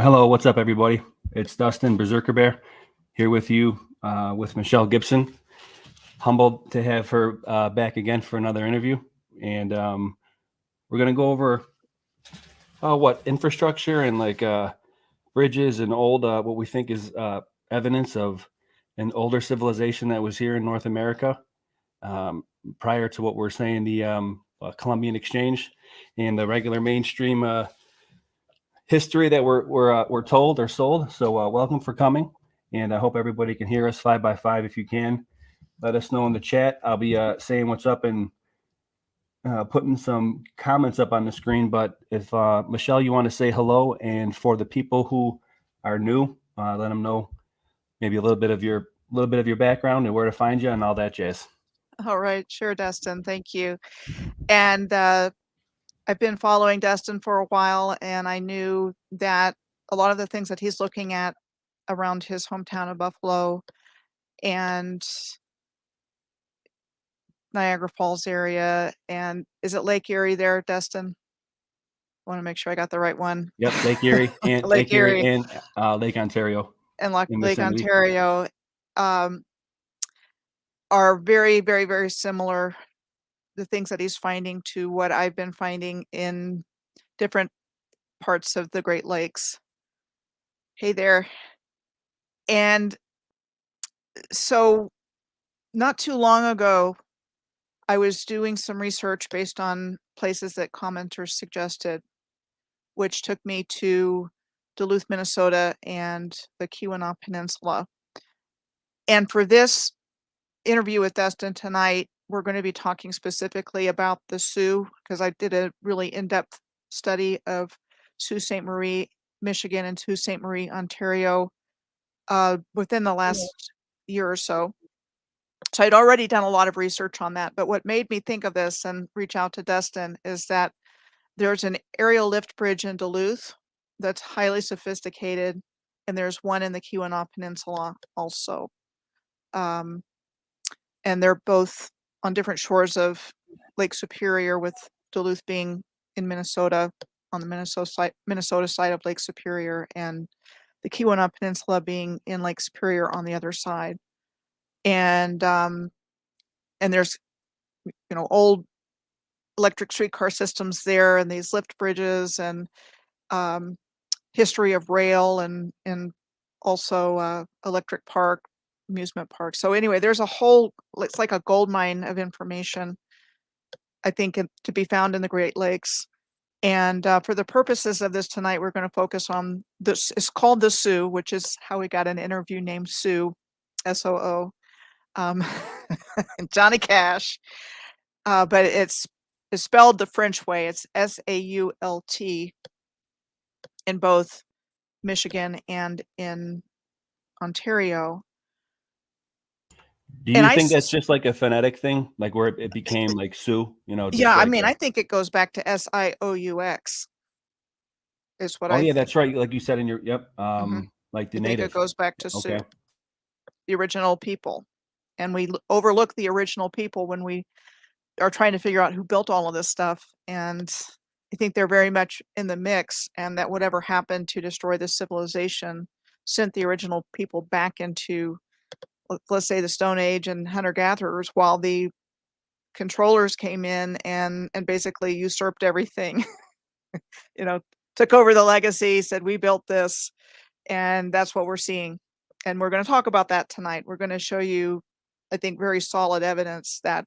Hello, what's up, everybody? It's Dustin, Berserker Bear, here with you with Michelle Gibson. Humbled to have her back again for another interview. And we're going to go over infrastructure and bridges and old, what we think is evidence of an older civilization that was here in North America prior to what we're saying, the Columbian Exchange and the regular mainstream history that we're told or sold. So welcome for coming, and I hope everybody can hear us 5x5. If you can, let us know in the chat. I'll be saying what's up and putting some comments up on the screen. But if Michelle, you want to say hello, and for the people who are new, let them know maybe a little bit of your background and where to find you and all that jazz. All right, sure, Dustin. Thank you. And I've been following Dustin for a while, and I knew that a lot of the things that he's looking at around his hometown of Buffalo and Niagara Falls area, and is it Lake Erie there, Dustin? I want to make sure I got the right one. Yep, Lake Erie and Lake Erie and Lake Ontario. And Lake Ontario are very, very, very similar. The things that he's finding to what I've been finding in different parts of the Great Lakes. Hey there. And so not too long ago, I was doing some research based on places that commenters suggested, which took me to Duluth, Minnesota and the Keweenaw Peninsula. And for this interview with Dustin tonight, we're going to be talking specifically about the Sioux, because I did a really in-depth study of Sault Ste. Marie, Michigan and Sault Ste. Marie, Ontario within the last year or so. So I'd already done a lot of research on that. But what made me think of this and reach out to Dustin is that there's an aerial lift bridge in Duluth that's highly sophisticated, and there's one in the Keweenaw Peninsula also. And they're both on different shores of Lake Superior, with Duluth being in Minnesota, on the Minnesota side of Lake Superior, and the Keweenaw Peninsula being in Lake Superior on the other side. And there's, old electric streetcar systems there, and these lift bridges, and history of rail, and also electric park, amusement park. So anyway, there's a whole, it's like a gold mine of information, I think, to be found in the Great Lakes. And for the purposes of this tonight, we're going to focus on this. It's called the Sioux, which is how we got an interview named Sue, S-O-O, Johnny Cash. But it's spelled the French way. It's S-A-U-L-T in both Michigan and in Ontario. Do you think that's just like a phonetic thing, like where it became like Sioux, Yeah, I mean, I think it goes back to S-I-O-U-X is what I think. Yeah, that's right. Like you said in your, like the I native. think it goes back to Sioux, the original people. And we overlook the original people when we are trying to figure out who built all of this stuff. And I think they're very much in the mix, and that whatever happened to destroy this civilization sent the original people back into, let's say, the Stone Age and hunter-gatherers, while the controllers came in and basically usurped everything. Took over the legacy, said, we built this, and that's what we're seeing. And we're going to talk about that tonight. We're going to show you, I think, very solid evidence that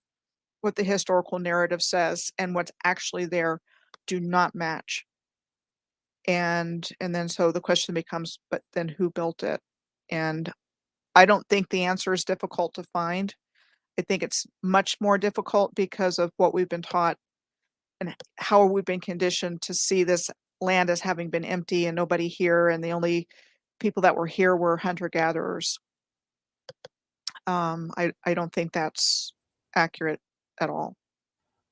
what the historical narrative says and what's actually there do not match. And then so the question becomes, but then who built it? And I don't think the answer is difficult to find. I think it's much more difficult because of what we've been taught and how we've been conditioned to see this land as having been empty and nobody here, and the only people that were here were hunter-gatherers. I don't think that's accurate at all.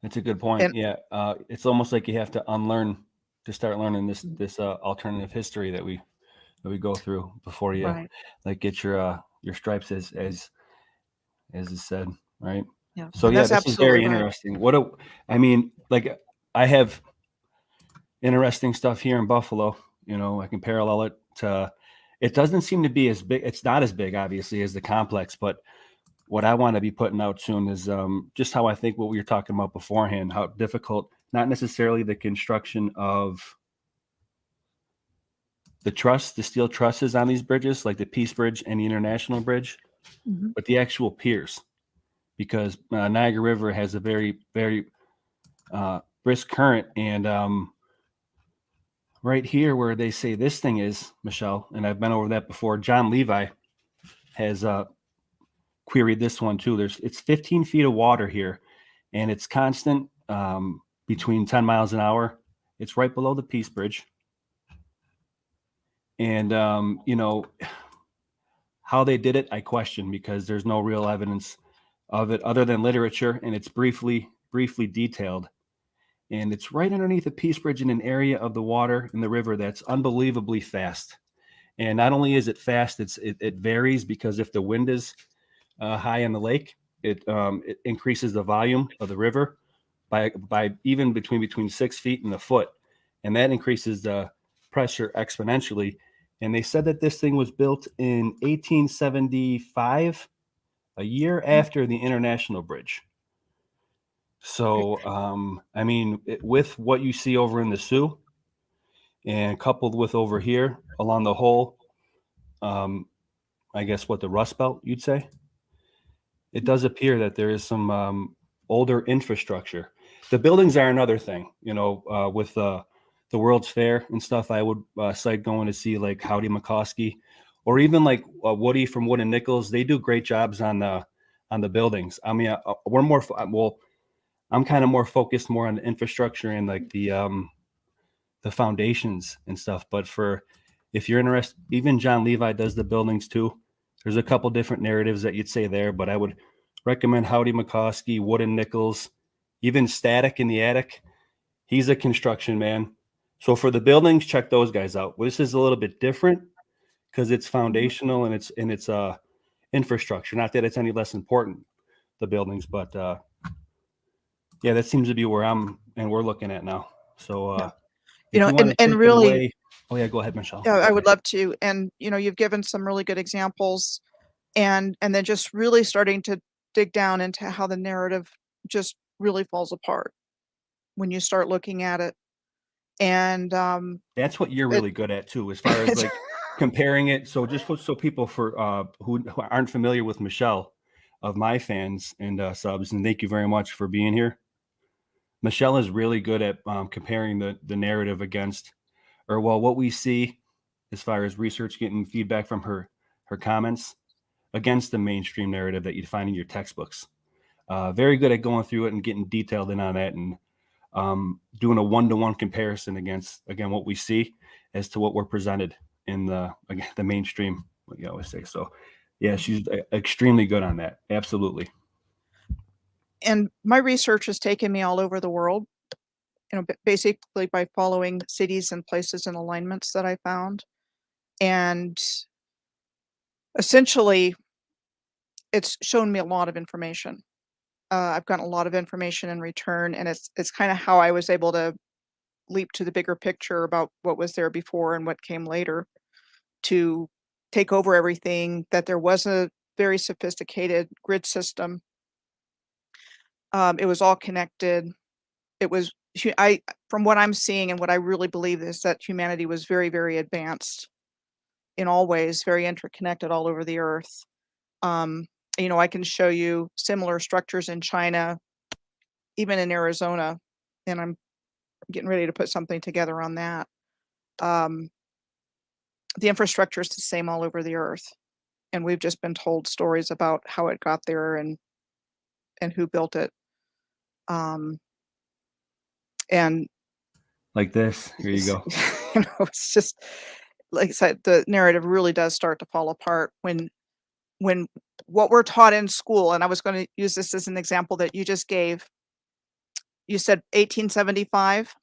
That's a good point. It's almost like you have to unlearn to start learning this alternative history that we go through before you like get your stripes as is said, right? Yeah. So this is very interesting. I have interesting stuff here in Buffalo, You know, I can parallel it to, it doesn't seem to be as big. It's not as big, obviously, as the complex, but what I want to be putting out soon is just how I think what we were talking about beforehand, how difficult, not necessarily the construction of the steel trusses on these bridges, like the Peace Bridge and the International Bridge, Mhm. but the actual piers, because Niagara River has a very, very brisk current. And right here where they say this thing is, Michelle, and I've been over that before, John Levi has queried this one too. It's 15 feet of water here, and it's constant between 10 miles an hour. It's right below the Peace Bridge. And, you know, how they did it, I question, because there's no real evidence of it other than literature, and it's briefly detailed. And it's right underneath the Peace Bridge in an area of the water in the river that's unbelievably fast. And not only is it fast, it varies, because if the wind is high in the lake, it increases the volume of the river by even between 6 feet and a foot, and that increases the pressure exponentially. And they said that this thing was built in 1875, a year after the International Bridge. So, I mean, with what you see over in the Sioux, and coupled with over here along the whole, I guess what the Rust Belt you'd say, it does appear that there is some older infrastructure. The buildings are another thing, you know, with the World's Fair and stuff. I would cite going to see like Howdy McCoskey, or even like Woody from Wood and Nichols. They do great jobs on the buildings. I mean, we're more well. I'm kind of more focused more on the infrastructure and like the foundations and stuff. But for if you're interested, even John Levi does the buildings too. There's a couple different narratives that you'd say there, but I would recommend Howdy McCoskey, Wood and Nichols, even Static in the Attic. He's a construction man. So for the buildings, check those guys out. Well, this is a little bit different because it's foundational and it's infrastructure. Not that it's any less important, the buildings, but yeah, that seems to be where we're looking at now. So Yeah. if you want to And take it really, away, oh yeah, go ahead, Michelle. yeah, I would love to. And, you've given some really good examples, and then just really starting to dig down into how the narrative just really falls apart when you start looking at it. And That's what you're it, really good at too, as far as like comparing it. So just so people who aren't familiar with Michelle, of my fans and subs, and thank you very much for being here. Michelle is really good at comparing the narrative against, or well, what we see as far as research, getting feedback from her comments against the mainstream narrative that you'd find in your textbooks. Very good at going through it and getting detailed in on that, and doing a one-to-one comparison against, again, what we see as to what we're presented in the mainstream, what you always say. So yeah, she's extremely good on that. Absolutely. and my research has taken me all over the world, basically by following cities and places and alignments that I found. And essentially, it's shown me a lot of information. I've gotten a lot of information in return, and it's kind of how I was able to leap to the bigger picture about what was there before and what came later, to take over everything, that there was a very sophisticated grid system. It was all connected. It was from what I'm seeing and what I really believe is that humanity was very, very advanced in all ways, very interconnected all over the earth. Um, I can show you similar structures in China, even in Arizona, and I'm getting ready to put something together on that. Um, the infrastructure is the same all over the earth, and we've just been told stories about how it got there and who built it. And Like this. Here you go. it's just like I said, the narrative really does start to fall apart when what we're taught in school. And I was going to use this as an example that you just gave. You said 1875,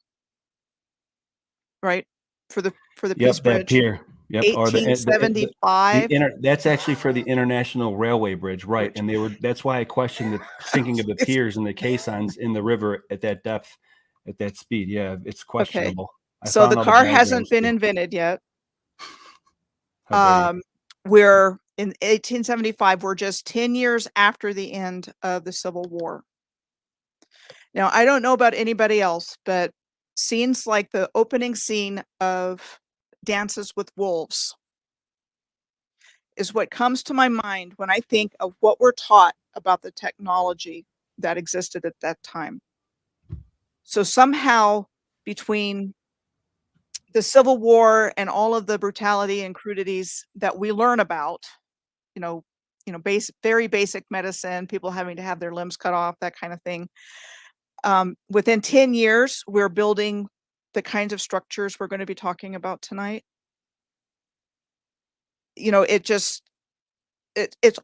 right? For the Peace Yep, that Bridge. pier. Yep, or the 1875. that's actually for the International Railway Bridge, right? Bridge. And that's why I questioned the sinking of the piers and the caissons in the river at that depth, at that speed. Yeah, it's Okay. questionable. I So found the all the car hasn't diagrams been too. invented yet. How dare you? We're in 1875. We're just 10 years after the end of the Civil War. Now, I don't know about anybody else, but scenes like the opening scene of Dances with Wolves is what comes to my mind when I think of what we're taught about the technology that existed at that time. So somehow between the Civil War and all of the brutality and crudities that we learn about, you know, very basic medicine, people having to have their limbs cut off, that kind of thing. Within 10 years, we're building the kinds of structures we're going to be talking about tonight. It's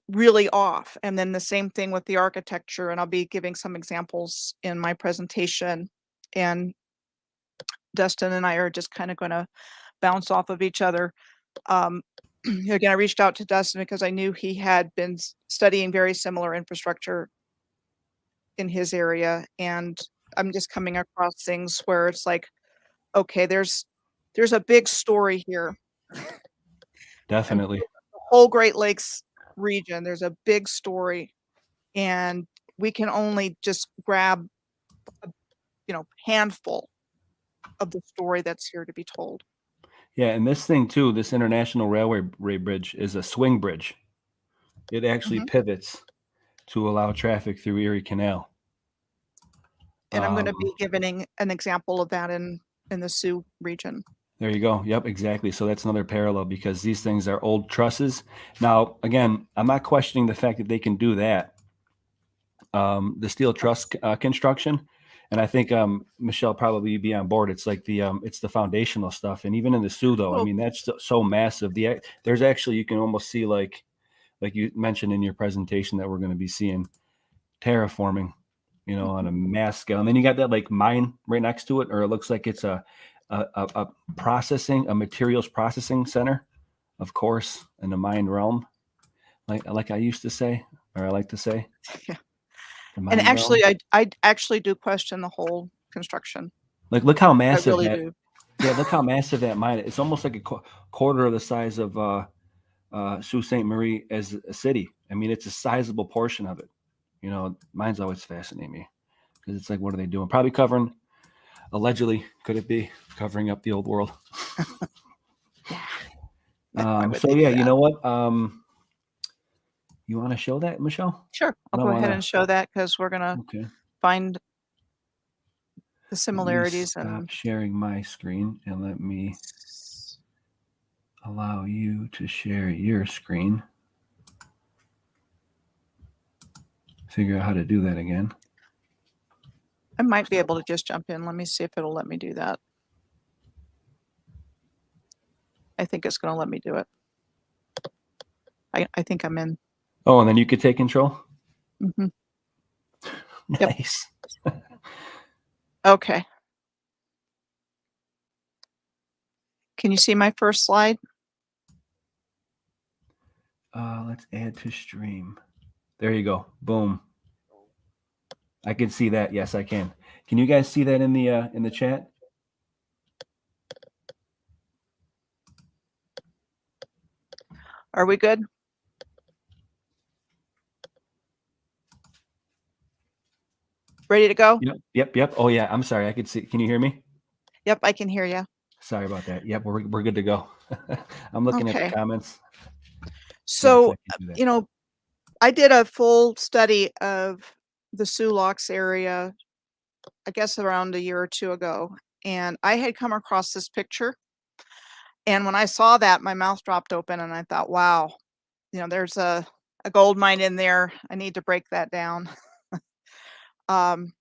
really off. And then the same thing with the architecture, and I'll be giving some examples in my presentation. And Dustin and I are just kind of going to bounce off of each other. Again, I reached out to Dustin because I knew he had been studying very similar infrastructure in his area, and I'm just coming across things where it's like, okay, there's a big story here. And Definitely. the whole Great Lakes region, there's a big story, and we can only just grab a handful of the story that's here to be told. Yeah, and this thing too, this international railway bridge is a swing bridge. It actually Mhm. pivots to allow traffic through Erie Canal. And I'm gonna Um, be giving an example of that in the Sioux region. There you go. Yep, exactly. So that's another parallel because these things are old trusses. Now, again, I'm not questioning the fact that they can do that. The steel truss construction, and I think Michelle probably be on board. It's like it's the foundational stuff, and even in the Sioux, though, I Well, mean that's so massive. There's actually you can almost see like you mentioned in your presentation that we're going to be seeing terraforming, on a mass scale. And then you got that like mine right next to it, or it looks like it's a materials processing center, of course, in the mine realm, like I used to say, or I like to say, yeah. the And mine actually, realm. I actually do question the whole construction. Like, look how I massive really that. do. Yeah, look how massive that mine is. It's almost like a quarter of the size of Sault Ste. Marie as a city. I mean, it's a sizable portion of it. Mine's always fascinated me because it's like, what are they doing? Probably covering. Allegedly, could it be covering up the old world? Yeah. Why would So they yeah, do you that? know what? You want to show that, Michelle? Sure. I I'll don't go want ahead to. and show that because we're gonna Okay. find the Let me similarities stop and sharing my screen and let me allow you to share your screen. Figure out how to do that again. I might be able to just jump in. Let me see if it'll let me do that. I think it's gonna let me do it. I think I'm in. Oh, and then you could take control. Mhm. Yep. Nice. Okay. Can you see my first slide? Let's add to stream. There you go. Boom. I can see that. Yes, I can. Can you guys see that in the chat? Are we good? Ready to go? Yep. Oh yeah. I'm sorry. I could see. Can you hear me? Yep, I can hear you. Sorry about that. Yep, we're good to go. I'm looking at the Okay. comments. Yes, So, I can do that. I did a full study of the Sioux Locks area, I guess around a year or two ago, and I had come across this picture. And when I saw that, my mouth dropped open and I thought, wow, there's a gold mine in there. I need to break that down. Um,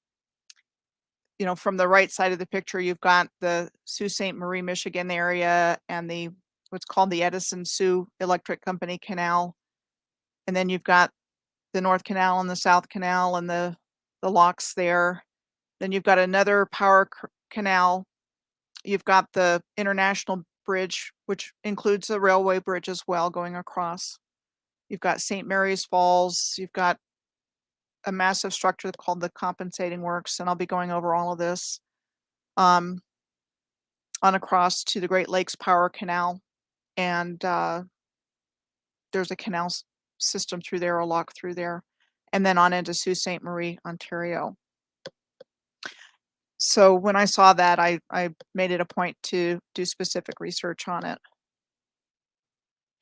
from the right side of the picture, you've got the Sault Ste. Marie, Michigan area and the what's called the Edison Sioux Electric Company Canal. And then you've got the North Canal and the South Canal and the locks there. Then you've got another power canal. You've got the International Bridge, which includes a railway bridge as well going across. You've got St. Mary's Falls. You've got a massive structure called the Compensating Works, and I'll be going over all of this. on across to the Great Lakes Power Canal, and there's a canal system through there, a lock through there, and then on into Sault Ste. Marie, Ontario. So when I saw that, I made it a point to do specific research on it.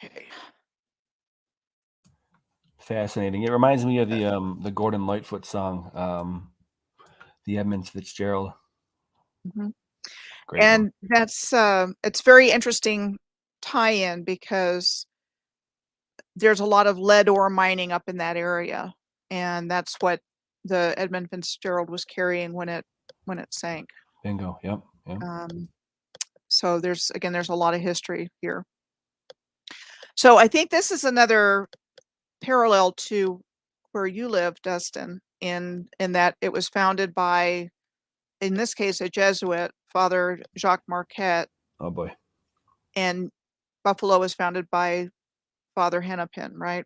Okay. Fascinating. It reminds me of the Gordon Lightfoot song, the Edmund Fitzgerald. Mhm. Great one. And that's it's very interesting tie-in because there's a lot of lead ore mining up in that area, and that's what the Edmund Fitzgerald was carrying when it sank. Bingo. Yep. Yep. So there's a lot of history here. So I think this is another parallel to where you live, Dustin, in that it was founded by, in this case, a Jesuit, Father Jacques Marquette, Oh boy. and Buffalo was founded by Father Hennepin, right?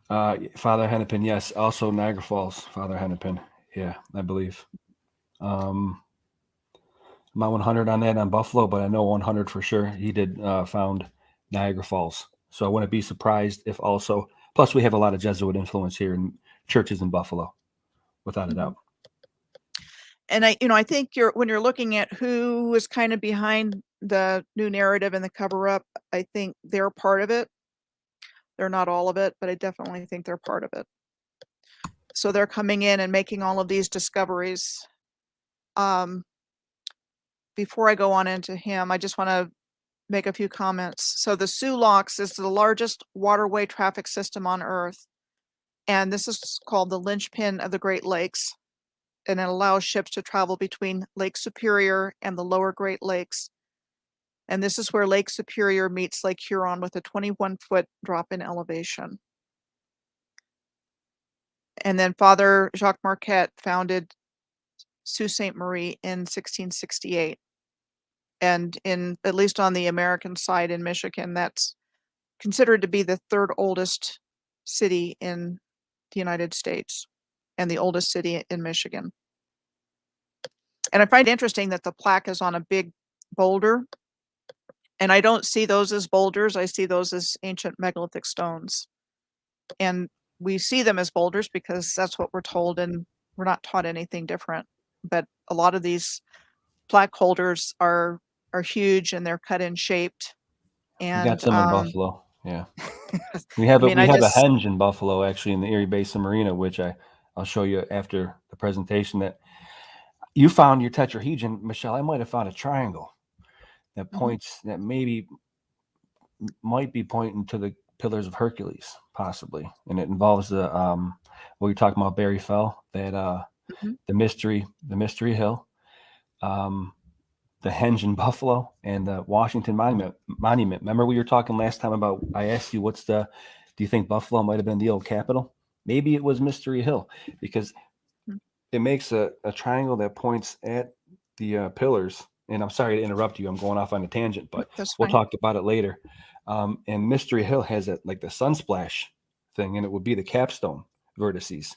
Father Hennepin, yes. Also Niagara Falls, Father Hennepin. Yeah, I believe. I'm not 100 on that on Buffalo, but I know 100 for sure. He did found Niagara Falls. So I wouldn't be surprised if also, plus we have a lot of Jesuit influence here in churches in Buffalo, without a doubt. And I think when you're looking at who is kind of behind the new narrative and the cover up, I think they're part of it. They're not all of it, but I definitely think they're part of it. So they're coming in and making all of these discoveries. Before I go on into him, I just want to make a few comments. So the Soo Locks is the largest waterway traffic system on Earth, and this is called the linchpin of the Great Lakes, and it allows ships to travel between Lake Superior and the lower Great Lakes. And this is where Lake Superior meets Lake Huron with a 21-foot drop in elevation. And then Father Jacques Marquette founded Sault Ste. Marie in 1668. And at least on the American side in Michigan, that's considered to be the third oldest city in the United States and the oldest city in Michigan. And I find it interesting that the plaque is on a big boulder, and I don't see those as boulders. I see those as ancient megalithic stones. And we see them as boulders because that's what we're told, and we're not taught anything different. But a lot of these plaque holders are huge, and they're cut in shaped. We And got some in Buffalo. Yeah. We I have mean, we have a henge in Buffalo, actually, in the Erie Basin Marina, which I'll show you after the presentation. That you found your tetrahedron, Michelle. I might have found a triangle that points that might be pointing to the Pillars of Hercules, possibly, and it involves the what you're talking about, Barry Fell, that the mystery hill, the henge in Buffalo, and the Washington Monument. Remember we were talking last time about, I asked you, do you think Buffalo might have been the old capital? Maybe it was Mystery Hill, because it makes a triangle that points at the pillars. And I'm sorry to interrupt you. I'm going off on a tangent, but we'll talk about it later. And Mystery Hill has like the sunsplash thing, and it would be the capstone vertices,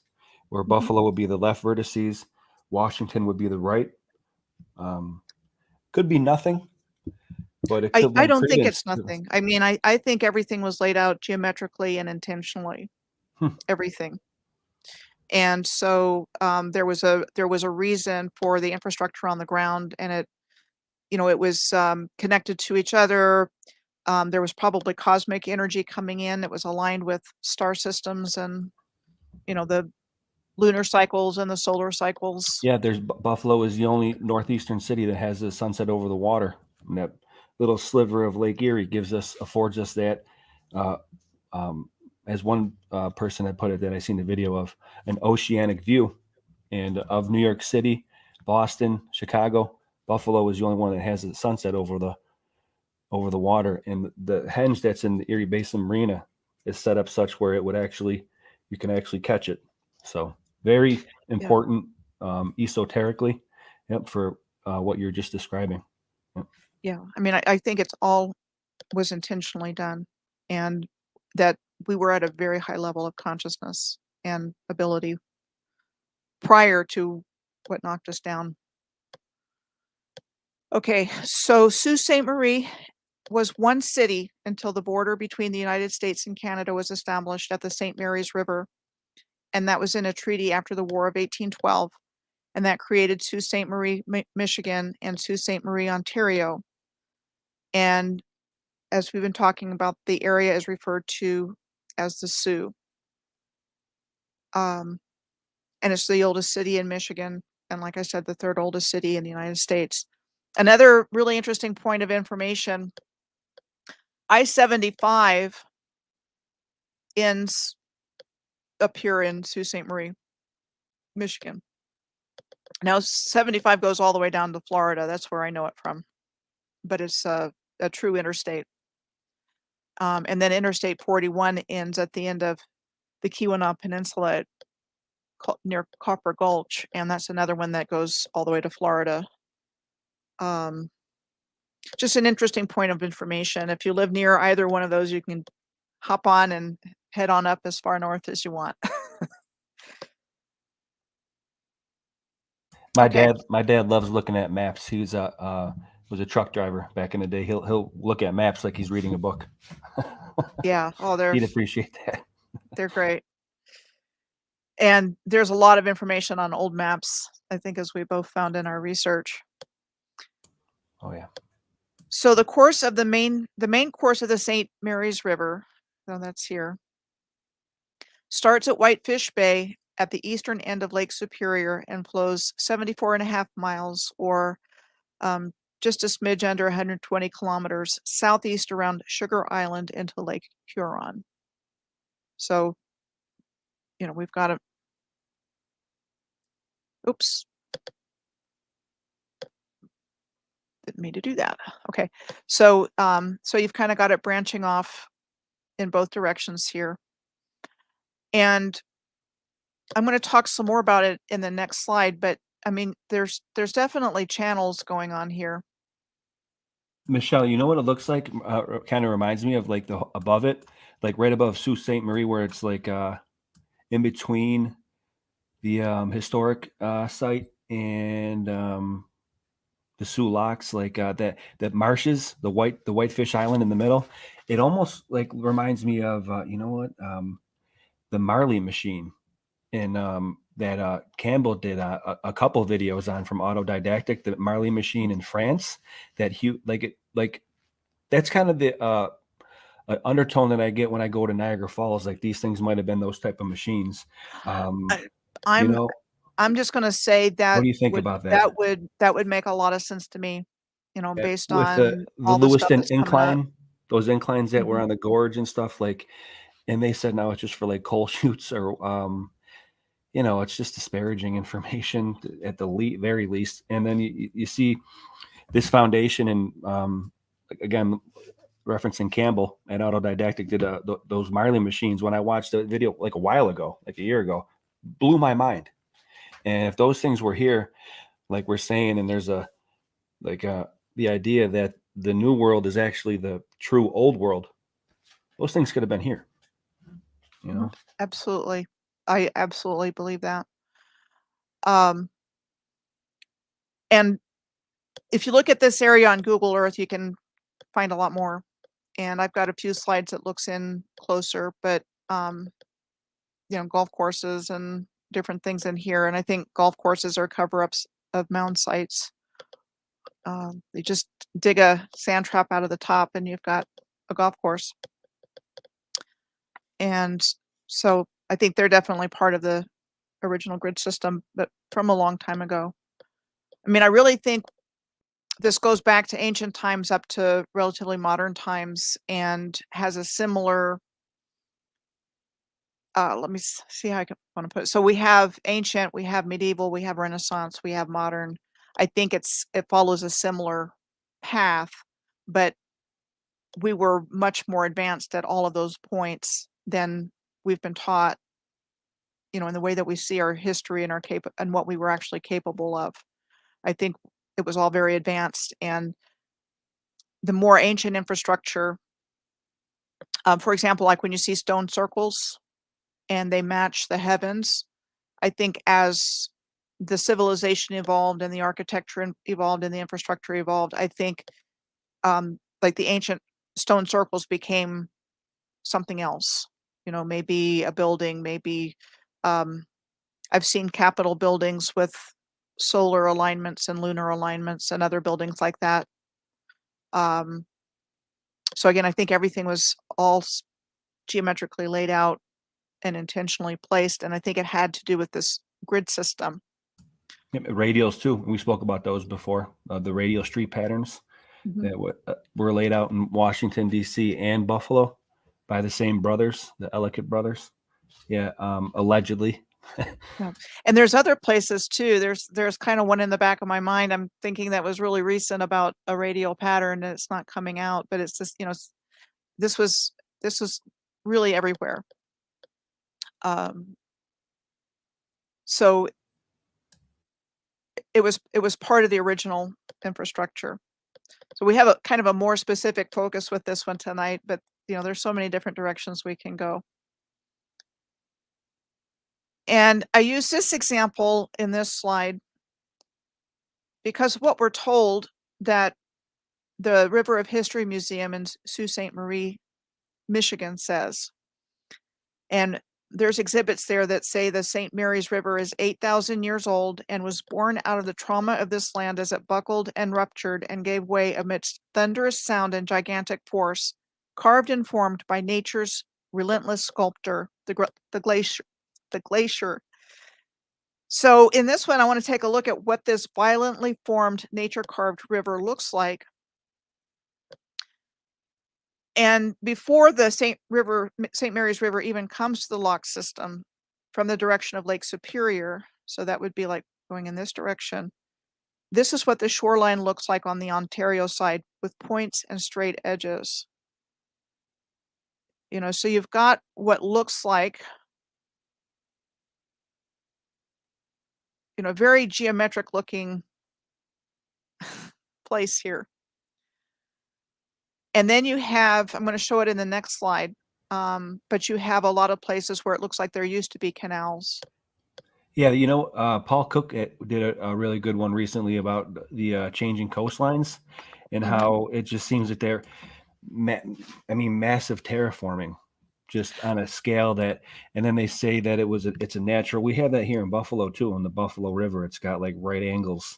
where Buffalo would be the left vertices, Washington would be the right. Could be nothing, but it could. I don't think it's nothing. I mean, I think everything was laid out geometrically and intentionally. Everything. And so there was a reason for the infrastructure on the ground, and it was connected to each other. There was probably cosmic energy coming in. It was aligned with star systems and the lunar cycles and the solar cycles. Yeah, Buffalo is the only northeastern city that has a sunset over the water. And that little sliver of Lake Erie affords us that. As one person had put it that I seen the video of, an oceanic view, and of New York City, Boston, Chicago, Buffalo is the only one that has a sunset over the water. And the henge that's in the Erie Basin Marina is set up such where you can actually catch it. So very important esoterically, for what you're just describing. Yep. Yeah, I mean, I think it's all was intentionally done, and that we were at a very high level of consciousness and ability prior to what knocked us down. Okay, so Sault Ste. Marie was one city until the border between the United States and Canada was established at the St. Mary's River. And that was in a treaty after the War of 1812. And that created Sault Ste. Marie, Michigan, and Sault Ste. Marie, Ontario. And as we've been talking about, the area is referred to as the Sioux. And it's the oldest city in Michigan. And like I said, the third oldest city in the United States. Another really interesting point of information, I-75 ends up here in Sault Ste. Marie, Michigan. Now 75 goes all the way down to Florida. That's where I know it from. But it's a true interstate. And then Interstate 41 ends at the end of the Keweenaw Peninsula near Copper Gulch, and that's another one that goes all the way to Florida. Just an interesting point of information. If you live near either one of those, you can hop on and head on up as far north as you want. My Okay. dad loves looking at maps. He was a truck driver back in the day. He'll look at maps like he's reading a book. Yeah. Oh, He'd appreciate that. they're great. And there's a lot of information on old maps, I think, as we both found in our research. Oh yeah. So the course of the main course of the St. Mary's River, so that's here, starts at Whitefish Bay at the eastern end of Lake Superior and flows 74.5 miles, or just a smidge under 120 kilometers southeast around Sugar Island into Lake Huron. So, we've got a, oops, didn't mean to do that. Okay, so so you've kind of got it branching off in both directions here, and I'm going to talk some more about it in the next slide. But I mean, there's definitely channels going on here. Michelle, you know what it looks like? Kind of reminds me of like the above it, like right above Sault Ste. Marie, where it's like in between the historic site and the Sioux Locks, like that marshes, the Whitefish Island in the middle. It almost like reminds me of you know what, the Marley machine, and that Campbell did a couple videos on from Autodidactic, the Marley machine in France. That like that's kind of the undertone that I get when I go to Niagara Falls. Like these things might have been those type of machines. You I'm know, I'm just going to say what that do you think about that? would make a lot of sense to me, based With the on all the stuff Lewiston that's coming up. incline, those inclines that were Mhm. on the gorge and stuff, like, and they said now it's just for like coal chutes, or it's just disparaging information at the very least. And then you see this foundation, and again, referencing Campbell at Autodidactic did those Marley machines. When I watched the video like a while ago, like a year ago, blew my mind. And if those things were here, like we're saying, and there's the idea that the new world is actually the true old world, those things could have been here. Absolutely. I absolutely believe that. Um, and if you look at this area on Google Earth, you can find a lot more. And I've got a few slides that looks in closer, but golf courses and different things in here. And I think golf courses are cover-ups of mound sites. They just dig a sand trap out of the top and you've got a golf course. And so I think they're definitely part of the original grid system, but from a long time ago. I mean, I really think this goes back to ancient times up to relatively modern times and has a similar, let me see how I want to put it. So we have ancient, we have medieval, we have Renaissance, we have modern. I think it follows a similar path, but we were much more advanced at all of those points than we've been taught, in the way that we see our history and and what we were actually capable of. I think it was all very advanced, and the more ancient infrastructure, for example, like when you see stone circles and they match the heavens, I think as the civilization evolved and the architecture evolved and the infrastructure evolved, I think like the ancient stone circles became something else. Maybe a building, maybe I've seen Capitol buildings with solar alignments and lunar alignments and other buildings like that. So again, I think everything was all geometrically laid out and intentionally placed, and I think it had to do with this grid system. Radials too. We spoke about those before. The radial street patterns that were laid out in Washington D.C. and Buffalo by the same brothers, the Ellicott brothers. Yeah, allegedly. Yeah. And there's other places too. There's kind of one in the back of my mind. I'm thinking that was really recent about a radial pattern, and it's not coming out, but it's just this was really everywhere. So it was part of the original infrastructure. So we have a kind of a more specific focus with this one tonight, but there's so many different directions we can go. And I use this example in this slide because what we're told that the River of History Museum in Sault Ste. Marie, Michigan says. And there's exhibits there that say the St. Mary's River is 8,000 years old and was born out of the trauma of this land as it buckled and ruptured and gave way amidst thunderous sound and gigantic force, carved and formed by nature's relentless sculptor, the glacier. So in this one, I want to take a look at what this violently formed nature-carved river looks like. And before the St. Mary's River even comes to the lock system from the direction of Lake Superior, so that would be like going in this direction, this is what the shoreline looks like on the Ontario side with points and straight edges. So you've got what looks like, very geometric looking place here. And then you have, I'm going to show it in the next slide, but you have a lot of places where it looks like there used to be canals. Yeah, Paul Cook did a really good one recently about the changing coastlines and how it just seems that they're, massive terraforming, just on a scale that, and then they say that it's a natural. We have that here in Buffalo too, on the Buffalo River. It's got like right angles.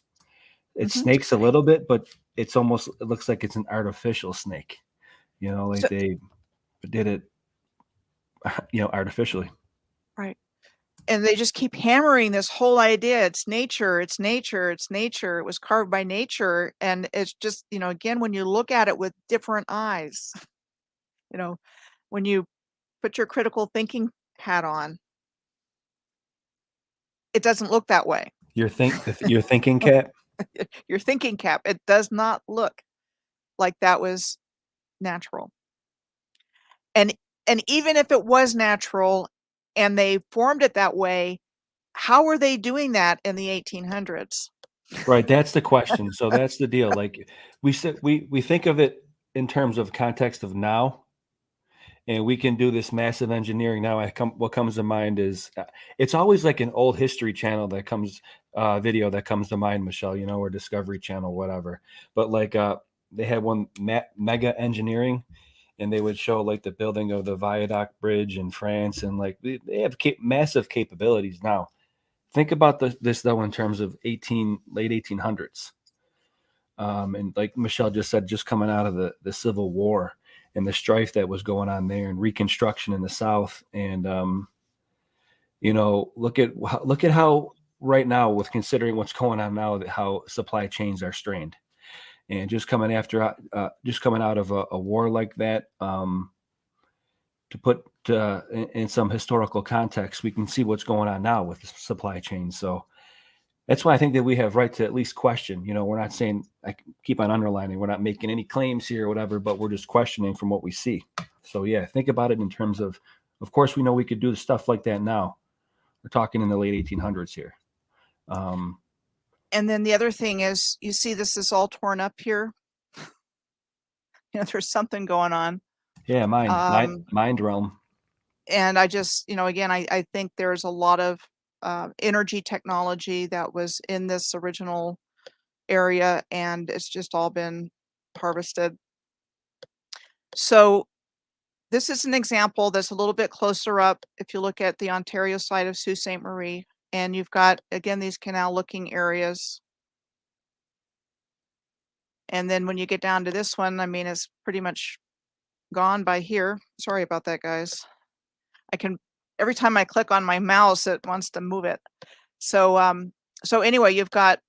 It snakes a little bit, but it looks like it's an artificial snake. They did it, artificially. Right. And they just keep hammering this whole idea. It's nature, it's nature, it's nature. It was carved by nature. And it's just, again, when you look at it with different eyes, when you put your critical thinking hat on, it doesn't look that way. Your thinking cap? Your thinking cap. It does not look like that was natural. And even if it was natural and they formed it that way, how were they doing that in the 1800s? Right, that's the question. So that's the deal. Like we think of it in terms of context of now, and we can do this massive engineering now. What comes to mind is it's always like an old History Channel that comes video that comes to mind, Michelle. Or Discovery Channel, whatever. But like they had one mega engineering, and they would show like the building of the Viaduct Bridge in France, and like they have massive capabilities now. Think about this though in terms of late 1800s, and like Michelle just said, just coming out of the Civil War and the strife that was going on there, and Reconstruction in the South, and look at how right now, with considering what's going on now, how supply chains are strained, and just coming out of a war like that. To put in some historical context, we can see what's going on now with the supply chain. So that's why I think that we have right to at least question. We're not saying, I keep on underlining, we're not making any claims here or whatever, but we're just questioning from what we see. So yeah, think about it in terms of course, we know we could do stuff like that now. We're talking in the late 1800s here. And then the other thing is, you see this is all torn up here. There's something going on. Yeah, mind realm. And I just, again, I think there's a lot of energy technology that was in this original area, and it's just all been harvested. So this is an example that's a little bit closer up. If you look at the Ontario side of Sault Ste. Marie, and you've got, again, these canal looking areas. And then when you get down to this one, I mean, it's pretty much gone by here. Sorry about that, guys. Every time I click on my mouse, it wants to move it. So, so anyway, you've got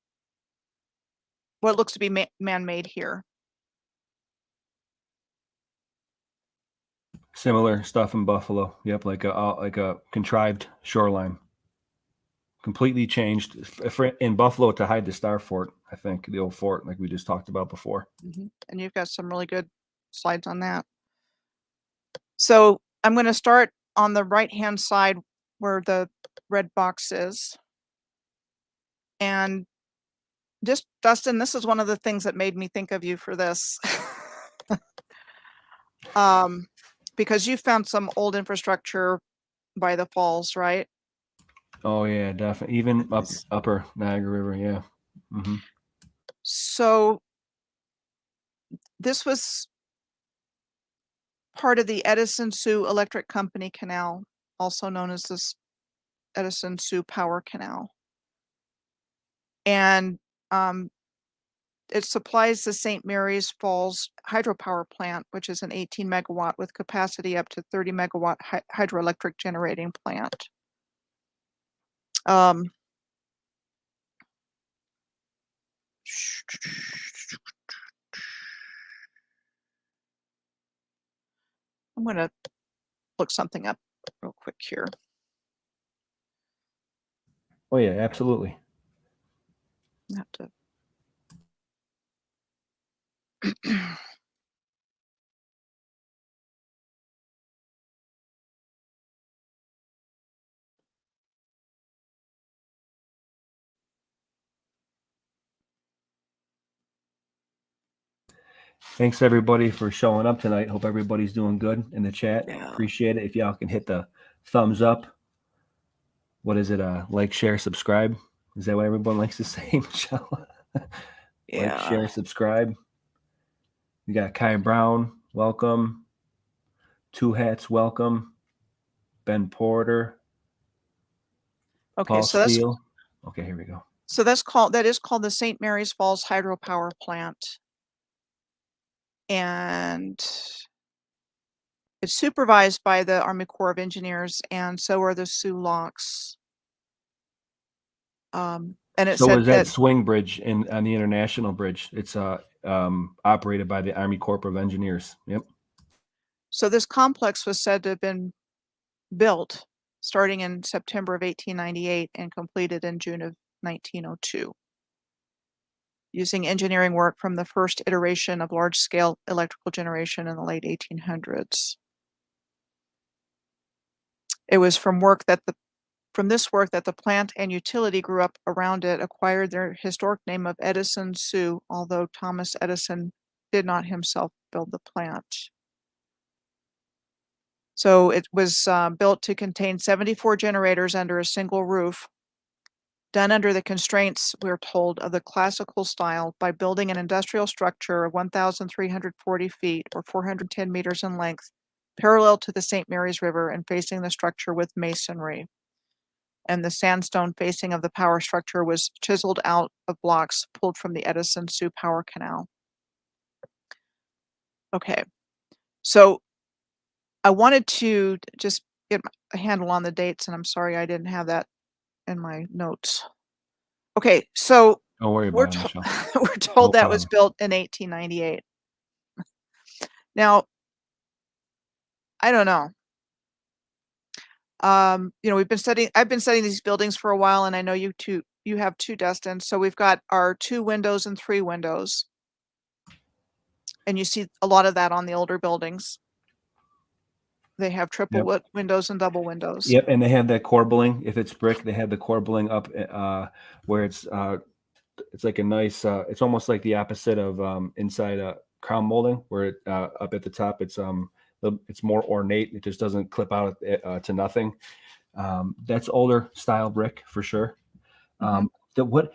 what looks to be man-made here. Similar stuff in Buffalo. Yep, like a contrived shoreline. Completely changed in Buffalo to hide the Star Fort, I think, the old fort like we just talked about before. And you've got some really good slides on that. So I'm going to start on the right-hand side where the red box is. And just, Dustin, this is one of the things that made me think of you for this. Because you found some old infrastructure by the falls, right? Oh yeah, definitely. Even upper Niagara River, yeah. So this was part of the Edison Sioux Electric Company Canal, also known as this Edison Sioux Power Canal. And it supplies the St. Mary's Falls hydropower plant, which is an 18 megawatt with capacity up to 30 megawatt hydroelectric generating plant. I'm going to look something up real quick here. Oh yeah, absolutely. I have to. Thanks everybody for showing up tonight. Hope everybody's doing good in the chat. Yeah. Appreciate it. If y'all can hit the thumbs up. What is it? Like, share, subscribe. Is that what everyone likes to say, Michelle? Yeah. Like, share, subscribe. We got Kai Brown, welcome. Two Hats, welcome. Ben Porter. Okay, Paul so Steele. Okay, here we go. So that is called the St. Mary's Falls hydropower plant. And it's supervised by the Army Corps of Engineers, and so are the Sioux Locks. And it So said is that swing bridge on the International Bridge? It's operated by the Army Corps of Engineers. Yep. So this complex was said to have been built starting in September of 1898 and completed in June of 1902, using engineering work from the first iteration of large-scale electrical generation in the late 1800s. It was from this work that the plant and utility grew up around it acquired their historic name of Edison Sioux, although Thomas Edison did not himself build the plant. So it was built to contain 74 generators under a single roof, done under the constraints, we're told, of the classical style by building an industrial structure of 1,340 feet or 410 meters in length, parallel to the St. Mary's River and facing the structure with masonry. And the sandstone facing of the power structure was chiseled out of blocks pulled from the Edison Sioux Power Canal. Okay, so I wanted to just get a handle on the dates, and I'm sorry I didn't have that in my notes. Okay, so don't worry about it, Michelle. We're told that was built in 1898. Now, I don't know. You know, I've been studying these buildings for a while, and I know you have two, Dustin. So we've got our 2 windows and 3 windows. And you see a lot of that on the older buildings. They have triple windows and double windows. Yep, and they have that corbelling. If it's brick, they have the corbelling up where it's like a nice. It's almost like the opposite of inside a crown molding, where up at the top it's more ornate. It just doesn't clip out to nothing. That's older style brick for sure. The,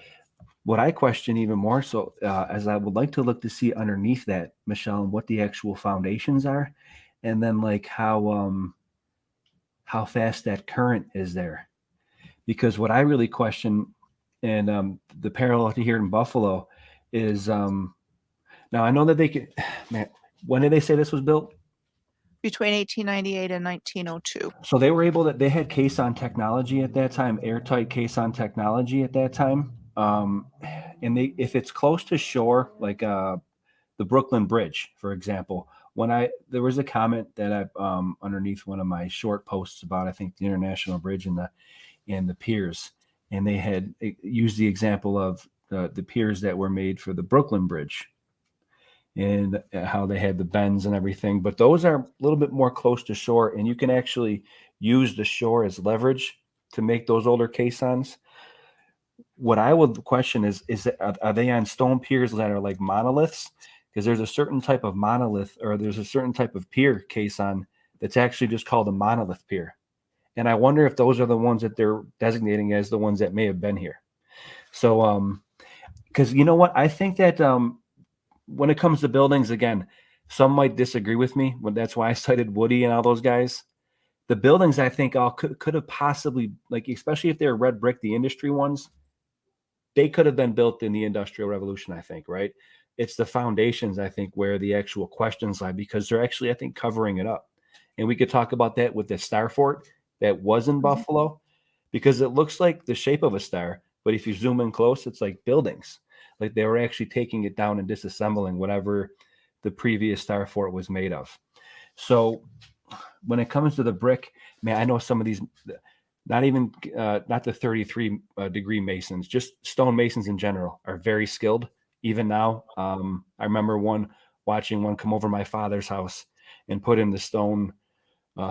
what I question even more so, as I would like to look to see underneath that, Michelle, and what the actual foundations are, and then like how fast that current is there. Because what I really question, and the parallel to here in Buffalo, is now I know that they could. Man, when did they say this was built? Between 1898 and 1902. So they were able that they had caisson technology at that time, airtight caisson technology at that time. And they, if it's close to shore, like the Brooklyn Bridge, for example, when there was a comment that I underneath one of my short posts about I think the International Bridge and the piers, and they had used the example of the piers that were made for the Brooklyn Bridge and how they had the bends and everything. But those are a little bit more close to shore, and you can actually use the shore as leverage to make those older caissons. What I would question is that, are they on stone piers that are like monoliths? Because there's a certain type of monolith, or there's a certain type of pier caisson that's actually just called a monolith pier. And I wonder if those are the ones that they're designating as the ones that may have been here. So, because you know what, I think that when it comes to buildings, again, some might disagree with me. That's why I cited Woody and all those guys. The buildings, I think, all could have possibly, like, especially if they're red brick, the industry ones, they could have been built in the Industrial Revolution, I think, right? It's the foundations, I think, where the actual questions lie, because they're actually, I think, covering it up. And we could talk about that with the Star Fort that was in Buffalo, because it looks like the shape of a star, but if you zoom in close, it's like buildings. Like they were actually taking it down and disassembling whatever the previous Star Fort was made of. So when it comes to the brick, man, I know some of these, not even not the 33 degree masons, just stone masons in general are very skilled. Even now, I remember watching one come over my father's house and put in the stone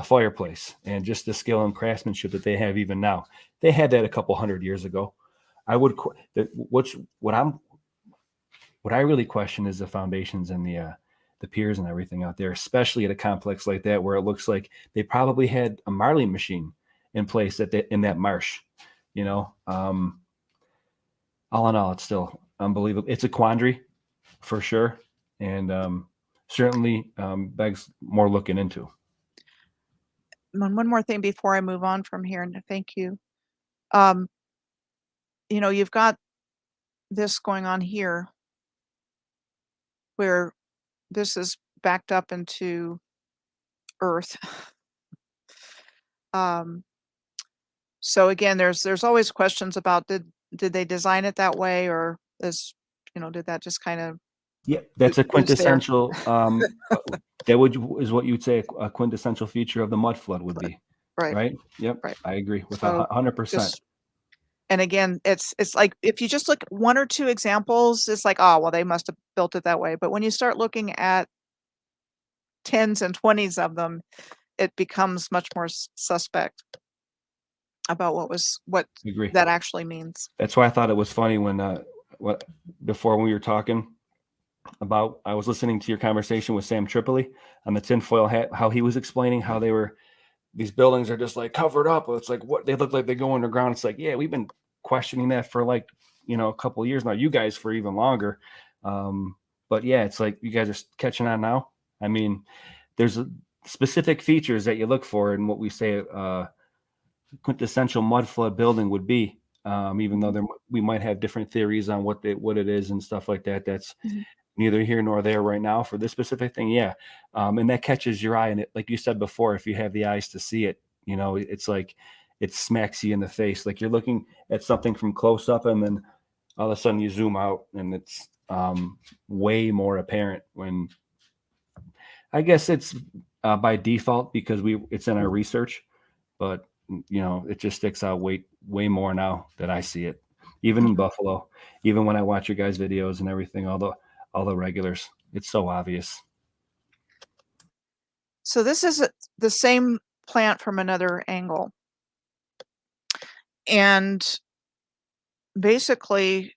fireplace, and just the skill and craftsmanship that they have even now. They had that a couple hundred years ago. I would what I really question is the foundations and the piers and everything out there, especially at a complex like that where it looks like they probably had a Marley machine in place in that marsh. You know, all in all, it's still unbelievable. It's a quandary for sure, and certainly begs more looking into. One more thing before I move on from here, and thank you. You've got this going on here where this is backed up into earth. So again, there's always questions about did they design it that way, or did that just kind of Yeah, that's a who's there? quintessential. Is what you'd say a quintessential feature of the mud flood would be, Right, right? Yep, right. I agree with So 100%. and again, it's like if you just look at one or two examples, it's like, oh well, they must have built it that way. But when you start looking at tens and 20s of them, it becomes much more suspect about what Agree. that actually means. That's why I thought it was funny when before when we were talking about, I was listening to your conversation with Sam Tripoli on the tinfoil hat, how he was explaining how these buildings are just like covered up. It's like what they look like they go underground. It's like, yeah, we've been questioning that for like, a couple of years now, you guys for even longer. But yeah, it's like you guys are catching on now. I mean, there's specific features that you look for in what we say quintessential mud flood building would be. Even though we might have different theories on what it is and stuff like that. That's neither here nor there right now for this specific thing. Yeah. And that catches your eye. And it, like you said before, if you have the eyes to see it, it's like it smacks you in the face. Like you're looking at something from close up and then all of a sudden you zoom out and it's way more apparent when I guess it's by default because it's in our research, but it just sticks out way more now that I see it, even in Buffalo, even when I watch your guys' videos and everything, all the regulars, it's so obvious. So this is the same plant from another angle. And basically,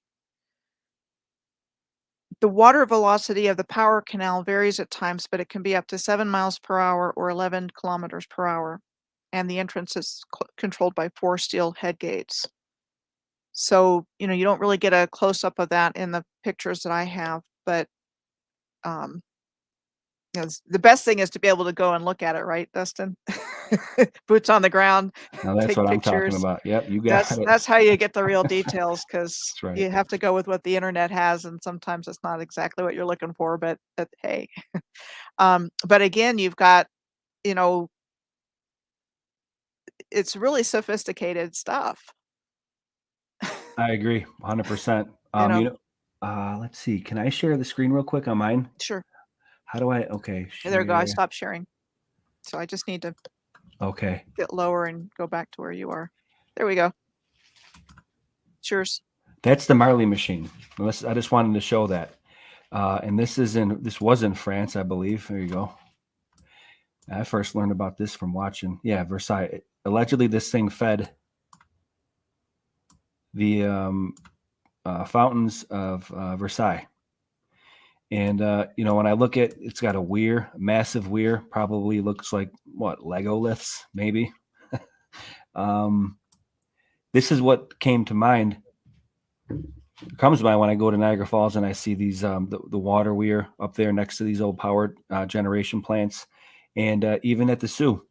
the water velocity of the power canal varies at times, but it can be up to 7 miles per hour or 11 kilometers per hour. and the entrance is controlled by 4 steel head gates. So, you don't really get a close-up of that in the pictures that I have, but, um, the best thing is to be able to go and look at it, right, Dustin? Boots on the ground, Now that's take what I'm talking pictures. about. Yep, you got That's it. that's how you get the real details, because That's right. you have to go with what the internet has, and sometimes it's not exactly what you're looking for, but hey. But again, you've got, you know, it's really sophisticated stuff. I agree, 100%. You know? Let's see. Can I share the screen real quick on mine? Sure. How do I? Okay, There we go, I share. stopped sharing. So I just need to Okay. get lower and go back to where you are. There we go. It's yours. That's the Marley machine. I just wanted to show that. And this was in France, I believe. There you go. I first learned about this from watching. Yeah, Versailles. Allegedly, this thing fed the fountains of Versailles. And when I look at, it's got a weir, a massive weir, probably looks like what, Lego lifts, maybe. This is what came to mind. Comes to mind when I go to Niagara Falls and I see these the water weir up there next to these old power generation plants, and even at the Sioux.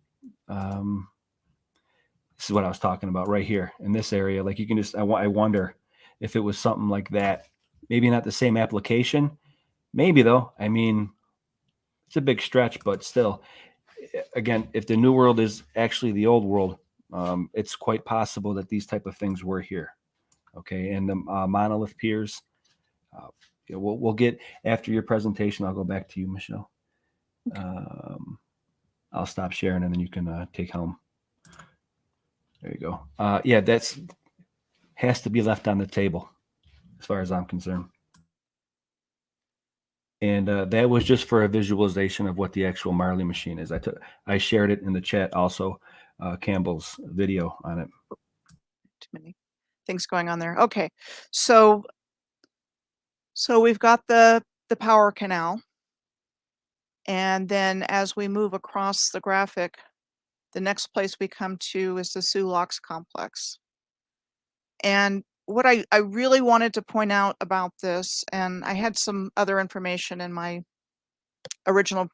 This is what I was talking about right here in this area. Like you can just, I wonder if it was something like that. Maybe not the same application. Maybe though. I mean, it's a big stretch, but still, again, if the New World is actually the Old World, it's quite possible that these type of things were here. Okay, and the monolith piers. We'll get after your presentation. I'll go back to you, Michelle. Okay. I'll stop sharing, and then you can take home. There you go. Yeah, that's has to be left on the table, as far as I'm concerned. And that was just for a visualization of what the actual Marley machine is. I shared it in the chat also, Campbell's video on it. Too many things going on there. Okay. So we've got the power canal. And then as we move across the graphic, the next place we come to is the Sioux Locks complex. And what I really wanted to point out about this, and I had some other information in my original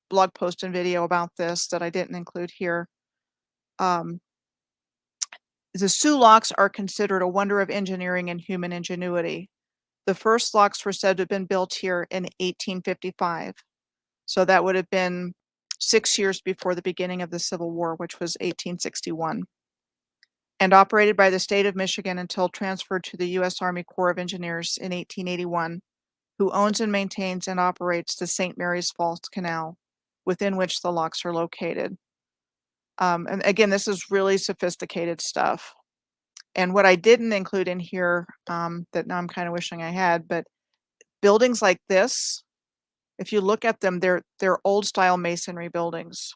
blog post and video about this that I didn't include here. The Sioux locks are considered a wonder of engineering and human ingenuity. The first locks were said to have been built here in 1855. So that would have been 6 years before the beginning of the Civil War, which was 1861. And operated by the state of Michigan until transferred to the U.S. Army Corps of Engineers in 1881, who owns and maintains and operates the St. Mary's Falls Canal, within which the locks are located. And again, this is really sophisticated stuff. And what I didn't include in here, that now I'm kind of wishing I had, but buildings like this, if you look at them, they're old style masonry buildings.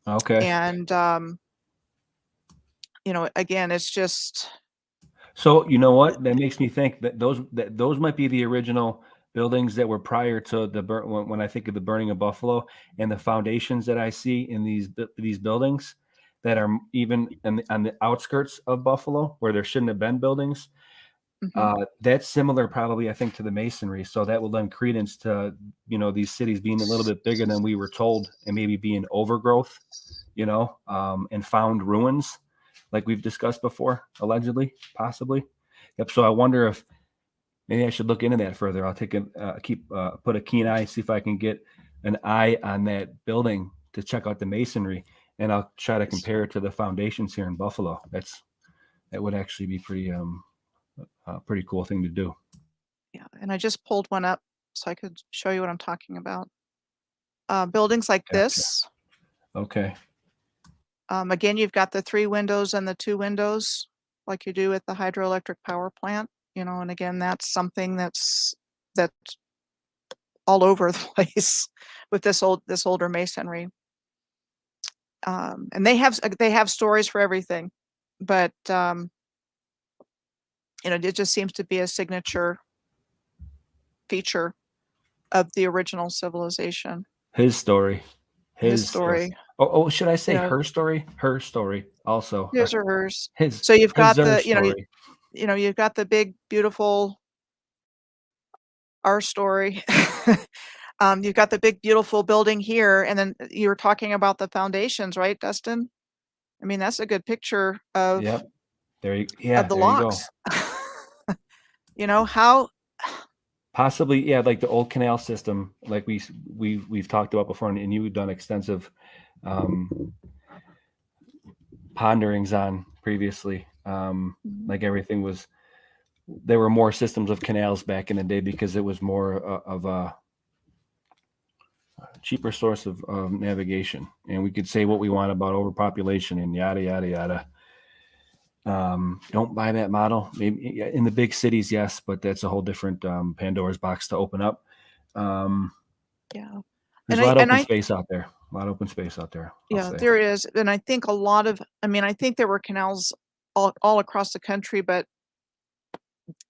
Okay. And again, it's just. So you know what? That makes me think that those might be the original buildings that were prior to the when I think of the burning of Buffalo, and the foundations that I see in these buildings that are even on the outskirts of Buffalo where there shouldn't have been buildings. That's similar probably, I think, to the masonry. So that will lend credence to, these cities being a little bit bigger than we were told, and maybe being overgrowth, and found ruins like we've discussed before, allegedly, possibly. Yep. So I wonder if maybe I should look into that further. I'll put a keen eye, see if I can get an eye on that building to check out the masonry, and I'll try to compare it to the foundations here in Buffalo. That would actually be pretty cool thing to do. Yeah, and I just pulled one up so I could show you what I'm talking about. Buildings like this. Okay. Again, you've got the 3 windows and the 2 windows like you do at the hydroelectric power plant, and again, that's something that's all over the place with this older masonry. And they have stories for everything, but it just seems to be a signature feature of the original civilization. His story. His story. Oh, should I You say know, her story? Her story also. his or hers. His So you've got her the, story. you've got the big, beautiful our story. You've got the big, beautiful building here, and then you were talking about the foundations, right, Dustin? I mean, that's a good picture Yep. of the There you go. locks. How Possibly, yeah, like the old canal system, like we've talked about before, and you've done extensive ponderings on previously. Like everything was, there were more systems of canals back in the day because it was more of a cheaper source of navigation, and we could say what we want about overpopulation and yada yada yada. Don't buy that model. Maybe in the big cities, yes, but that's a whole different Pandora's box to open up. Yeah. There's a lot of open space out there. A lot of open space out there. Yeah, there is. And I think I think there were canals all across the country, but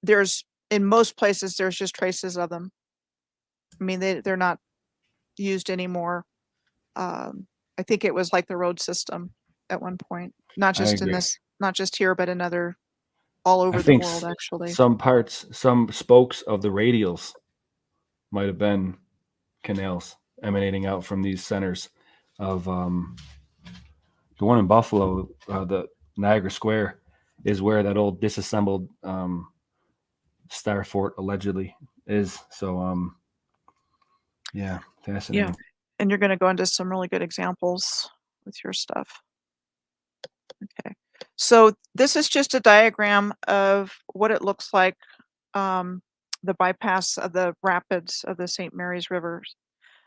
in most places, there's just traces of them. I mean, they're not used anymore. I think it was like the road system at one point, not just here, but all over the world, actually. Some spokes of the radials might have been canals emanating out from these centers of the one in Buffalo, the Niagara Square, is where that old disassembled Star Fort allegedly is. So, yeah, fascinating. Yeah, and you're going to go into some really good examples with your stuff. Okay, so this is just a diagram of what it looks like, the bypass of the rapids of the St. Mary's River.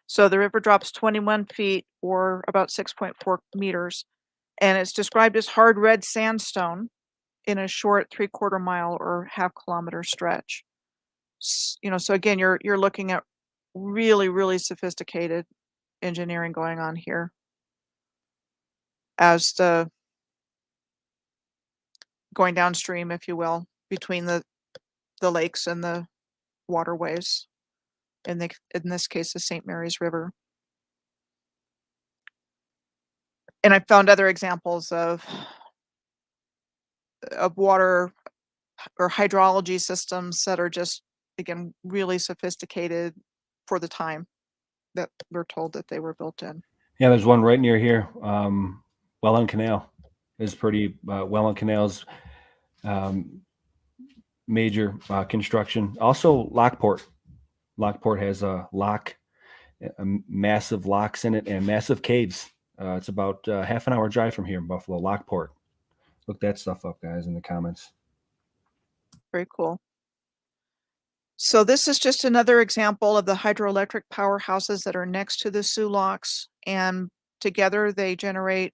So the river drops 21 feet or about 6.4 meters, and it's described as hard red sandstone in a short 3/4 mile or half-kilometer stretch. So again, you're looking at really, really sophisticated engineering going on here as going downstream, if you will, between the lakes and the waterways, in this case, the St. Mary's River. And I found other examples of water or hydrology systems that are just, again, really sophisticated for the time that we're told that they were built in. Yeah, there's one right near here. Welland Canal is pretty. Welland Canal's major construction. Also, Lockport. Lockport has a massive locks in it and massive caves. It's about half an hour drive from here in Buffalo, Lockport. Look that stuff up, guys, in the comments. Very cool. So this is just another example of the hydroelectric powerhouses that are next to the Soo locks, and together they generate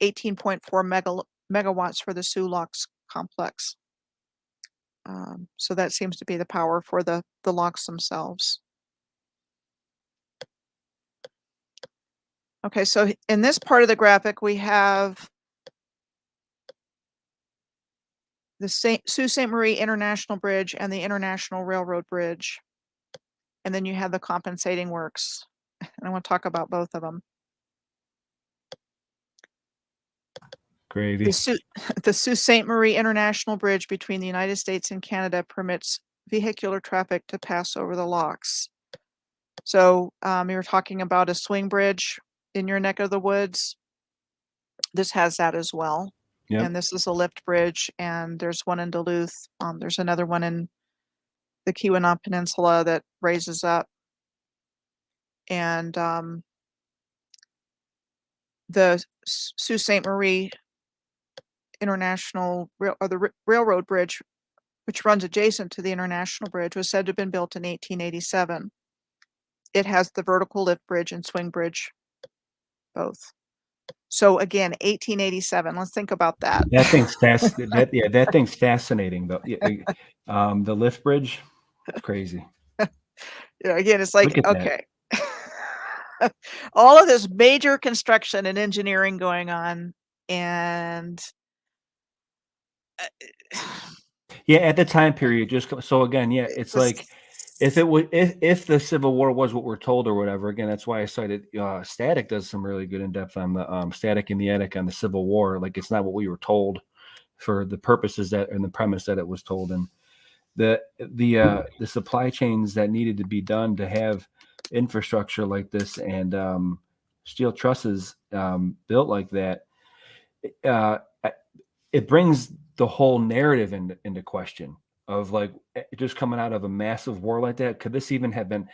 18.4 megawatts for the Soo locks complex. So that seems to be the power for the locks themselves. Okay, so in this part of the graphic, we have the Sault Ste. Marie International Bridge and the International Railroad Bridge. And then you have the compensating works. And I want to talk about both of them. Gravy. The Sault Ste. Marie International Bridge between the United States and Canada permits vehicular traffic to pass over the locks. So you were talking about a swing bridge in your neck of the woods. This has that as well. Yep. And this is a lift bridge, and there's one in Duluth. There's another one in the Keweenaw Peninsula that raises up. And the Sault Ste. Marie International Railroad Bridge, which runs adjacent to the International Bridge, was said to have been built in 1887. It has the vertical lift bridge and swing bridge, both. So again, 1887. Let's think about that. That thing's fast. That thing's fascinating. Though, the lift bridge, it's crazy. Yeah, again, it's like, okay, all of this major construction and engineering going on, and yeah, at the time period, just so again, yeah, it's like if it would, if the Civil War was what we're told or whatever, again, that's why I cited Static does some really good in depth on the Static in the Attic on the Civil War. Like it's not what we were told for the purposes that and the premise that it was told, and the supply chains that needed to be done to have infrastructure like this and steel trusses built like that. Uh, it brings the whole narrative into question of like just coming out of a massive war like that. Could this even have been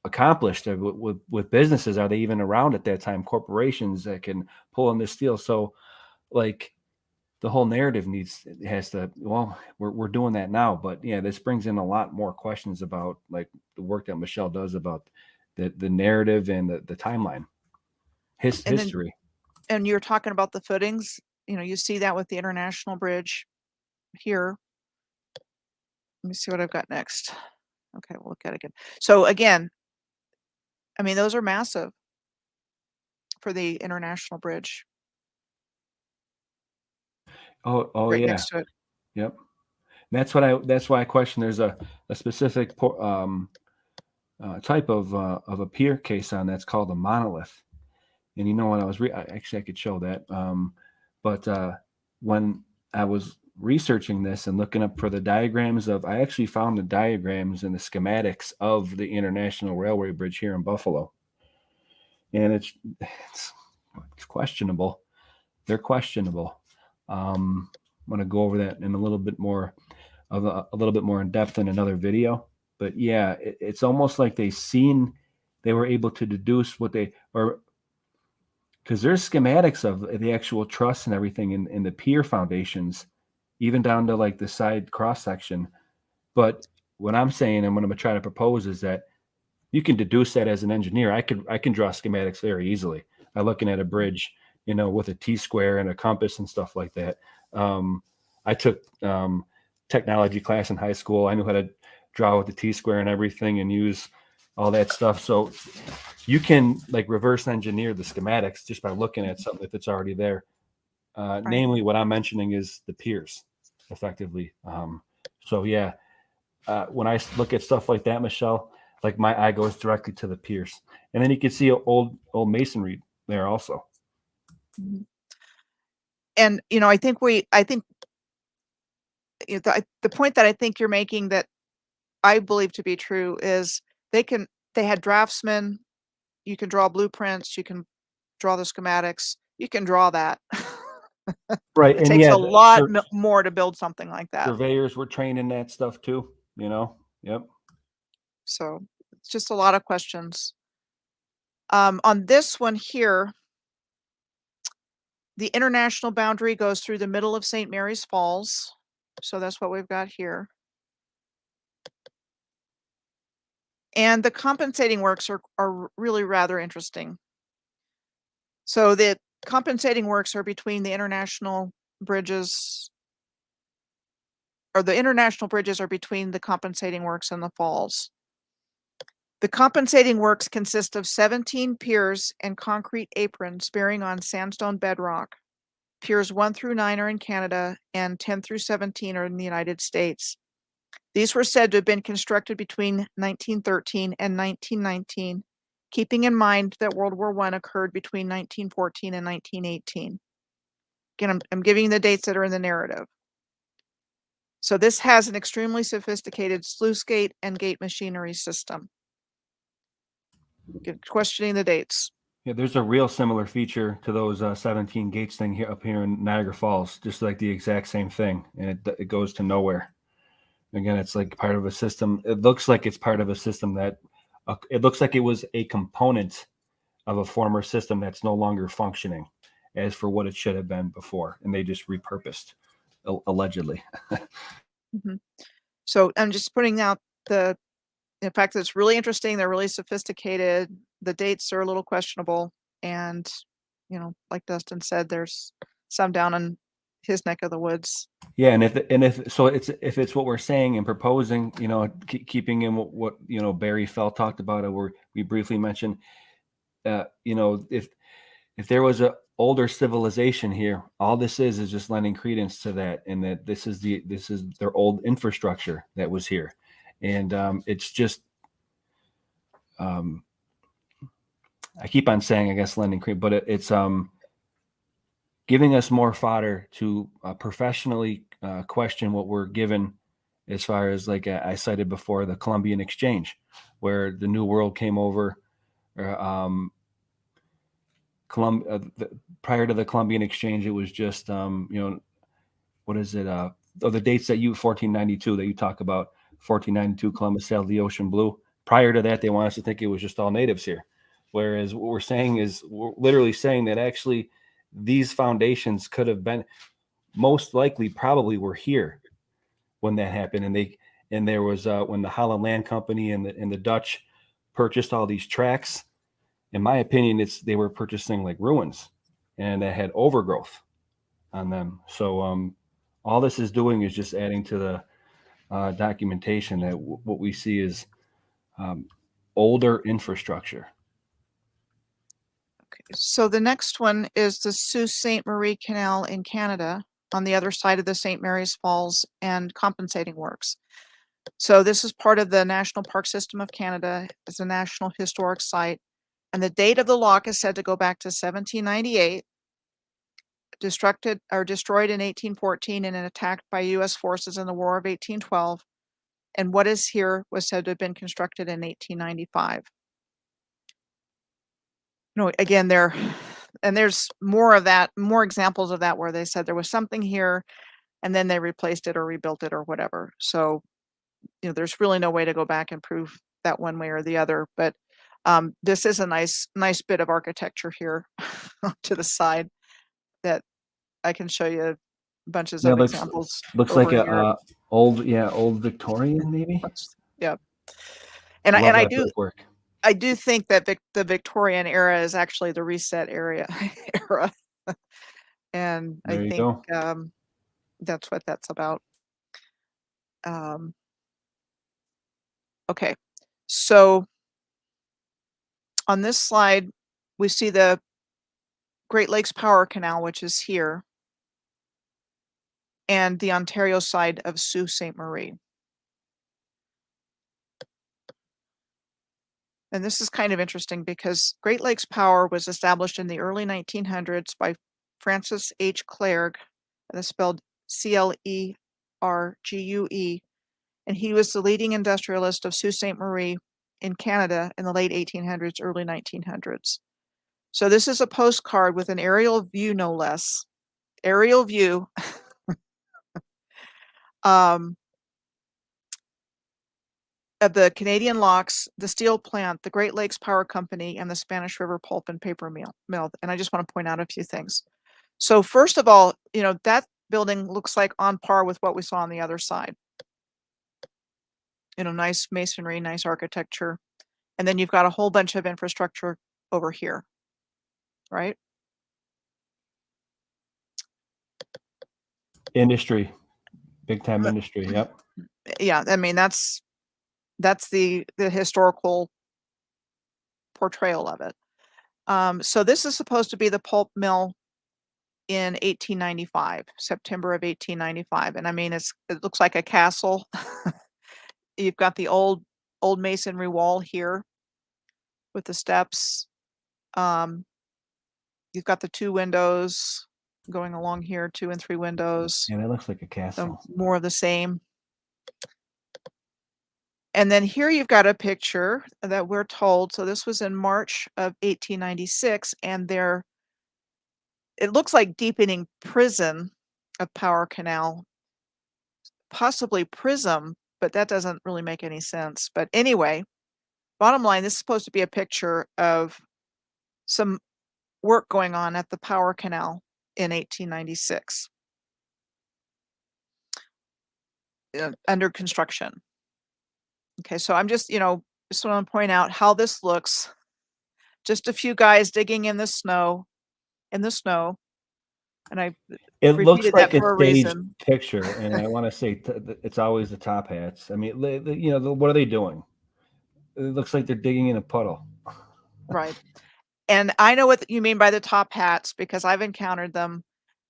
accomplished with businesses? Are they even around at that time? Corporations that can pull in this steel. So like the whole narrative has to, well, we're doing that now, but yeah, this brings in a lot more questions about like the work that Michelle does about the narrative and the timeline, history. And you're talking about the footings, you see that with the International Bridge here. Let me see what I've got next. Okay, we'll look at it again. So again, I mean, those are massive for the International Bridge. Oh Right yeah. next to it. Yep. That's why I question. There's a specific type of a pier caisson that's called a monolith. And when I was actually I could show that. But when I was researching this and looking up for the diagrams I actually found the diagrams and the schematics of the International Railway Bridge here in Buffalo. And it's questionable. They're questionable. I'm going to go over that in a little bit more in depth in another video. But yeah, it's almost like they were able to deduce what because there's schematics of the actual truss and everything in the pier foundations, even down to like the side cross section. But what I'm saying and what I'm going to try to propose is that you can deduce that as an engineer. I can draw schematics very easily by looking at a bridge, with a T-square and a compass and stuff like that. I took technology class in high school. I knew how to draw with the T-square and everything and use all that stuff. So you can like reverse engineer the schematics just by looking at something if it's already there. Right. Namely, what I'm mentioning is the piers, effectively. So yeah, when I look at stuff like that, Michelle, like my eye goes directly to the piers, and then you can see old masonry there also. Mm-hmm. And I think the point that I think you're making that I believe to be true is they had draftsmen. You can draw blueprints. You can draw the schematics. You can draw that. Right. It takes a lot more to build something like that. Surveyors were trained in that stuff too, Yep. So it's just a lot of questions. On this one here, the international boundary goes through the middle of St. Mary's Falls. So that's what we've got here. And the compensating works are really rather interesting. So the compensating works are between the international bridges, or the international bridges are between the compensating works and the falls. The compensating works consist of 17 piers and concrete aprons bearing on sandstone bedrock. Piers 1 through 9 are in Canada and 10 through 17 are in the United States. These were said to have been constructed between 1913 and 1919, keeping in mind that World War I occurred between 1914 and 1918. Again, I'm giving you the dates that are in the narrative. So this has an extremely sophisticated sluice gate and gate machinery system. Questioning the dates. Yeah, there's a real similar feature to those 17 gates thing here up here in Niagara Falls, just like the exact same thing, and it goes to nowhere. Again, it's like part of a system. It looks like it's part of a system that it looks like it was a component of a former system that's no longer functioning as for what it should have been before, and they just repurposed, allegedly. Mm-hmm. So I'm just putting out the fact that it's really interesting. They're really sophisticated. The dates are a little questionable, and like Dustin said, there's some down in his neck of the woods. Yeah, and if it's what we're saying and proposing, keeping in what Barry Fell talked about, or we briefly mentioned, if there was older civilization here. All this is just lending credence to that, and that this is their old infrastructure that was here, and it's just I keep on saying, I guess, lending credence, but it's giving us more fodder to professionally question what we're given, as far as, like I cited before, the Columbian Exchange, where the New World came over. Prior to the Columbian Exchange, it was just what is it? The dates that 1492 that you talk about, 1492, Columbus sailed the ocean blue. Prior to that, they want us to think it was just all natives here. Whereas what we're saying is, we're literally saying that actually these foundations could have been, most likely, probably were here when that happened. And there was when the Holland Land Company and the Dutch purchased all these tracts. In my opinion, they were purchasing like ruins, and that had overgrowth on them. So all this is doing is just adding to the documentation that what we see is older infrastructure. Okay, so the next one is the Sault Ste. Marie Canal in Canada, on the other side of the St. Mary's Falls and Compensating works. So this is part of the National Park System of Canada. It's a National Historic Site. And the date of the lock is said to go back to 1798, destroyed in 1814 and attacked by U.S. forces in the War of 1812. And what is here was said to have been constructed in 1895. Again, there's more of that, more examples of that, where they said there was something here and then they replaced it or rebuilt it or whatever. So, there's really no way to go back and prove that one way or the other. But this is a nice bit of architecture here to the side that I can show you bunches of examples. Looks like a old Victorian, maybe. Yeah. And I do work. I do think that the Victorian era is actually the reset era. And There I you think go. that's what that's about. Okay, so on this slide, we see the Great Lakes Power Canal, which is here, and the Ontario side of Sault Ste. Marie. And this is kind of interesting because Great Lakes Power was established in the early 1900s by Francis H. Clergue, that's spelled Clergue, and he was the leading industrialist of Sault Ste. Marie in Canada in the late 1800s, early 1900s. So this is a postcard with an aerial view, no less. Aerial view. Of the Canadian locks, the steel plant, the Great Lakes Power Company, and the Spanish River Pulp and Paper Mill. And I just want to point out a few things. So first of all, that building looks like on par with what we saw on the other side. Nice masonry, nice architecture. And then you've got a whole bunch of infrastructure over here, right? Industry, big time industry. Yep. Yeah, I mean, that's the historical portrayal of it. So this is supposed to be the pulp mill in 1895, September of 1895. And I mean, it looks like a castle. You've got the old masonry wall here with the steps. You've got the 2 windows going along here, 2 and 3 windows. Yeah, that looks like a castle. So more of the same. And then here you've got a picture that we're told, so this was in March of 1896, and it looks like deepening prison of Power Canal, possibly prism, but that doesn't really make any sense. But anyway, bottom line, this is supposed to be a picture of some work going on at the Power Canal in 1896. Under construction. Okay, so I'm just want to point out how this looks. Just a few guys digging in the snow, and it looks repeated like that for a a staged reason. picture, and I want to say it's always the top hats. I mean, what are they doing? It looks like they're digging in a puddle. Right. And I know what you mean by the top hats because I've encountered them.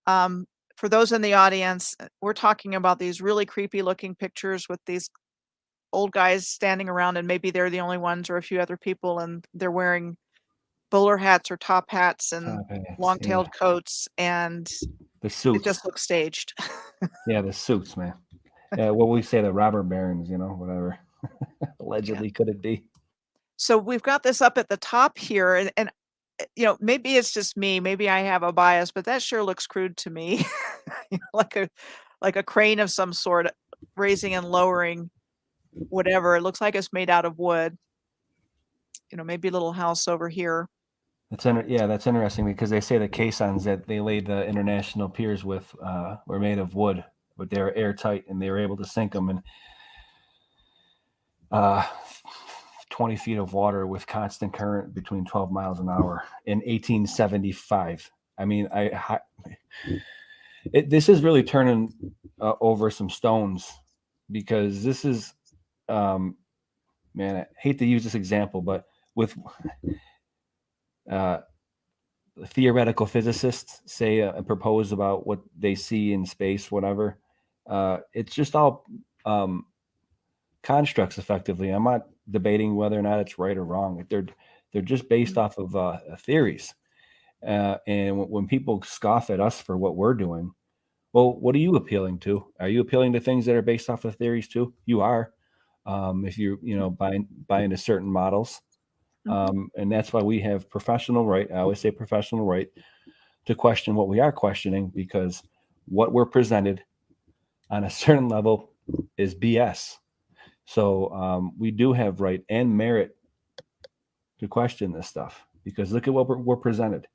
For those in the audience, we're talking about these really creepy looking pictures with these old guys standing around, and maybe they're the only ones or a few other people, and they're wearing bowler hats or top hats and Top hats, yeah. long-tailed coats, and The it just suits. looks staged. Yeah, the suits, man. Yeah, what we say, the robber barons, whatever. Yeah. Allegedly could it be? So we've got this up at the top here, and maybe it's just me, maybe I have a bias, but that sure looks crude to me. Like a crane of some sort, raising and lowering whatever. It looks like it's made out of wood. Maybe a little house over here. That's interesting because they say the caissons that they laid the international piers with were made of wood, but they were airtight and they were able to sink them in uh, 20 feet of water with constant current between 12 miles an hour in 1875. I mean, this is really turning over some stones because this is, man, I hate to use this example, but with theoretical physicists say and propose about what they see in space, whatever, it's just all constructs effectively. I'm not debating whether or not it's right or wrong. They're just based off of theories. And when people scoff at us for what we're doing, well, what are you appealing to? Are you appealing to things that are based off of theories too? You are, if you buying into certain models. And that's why we have professional right. I always say professional right to question what we are questioning because what we're presented on a certain level is BS. So we do have right and merit to question this stuff because look at what we're presented.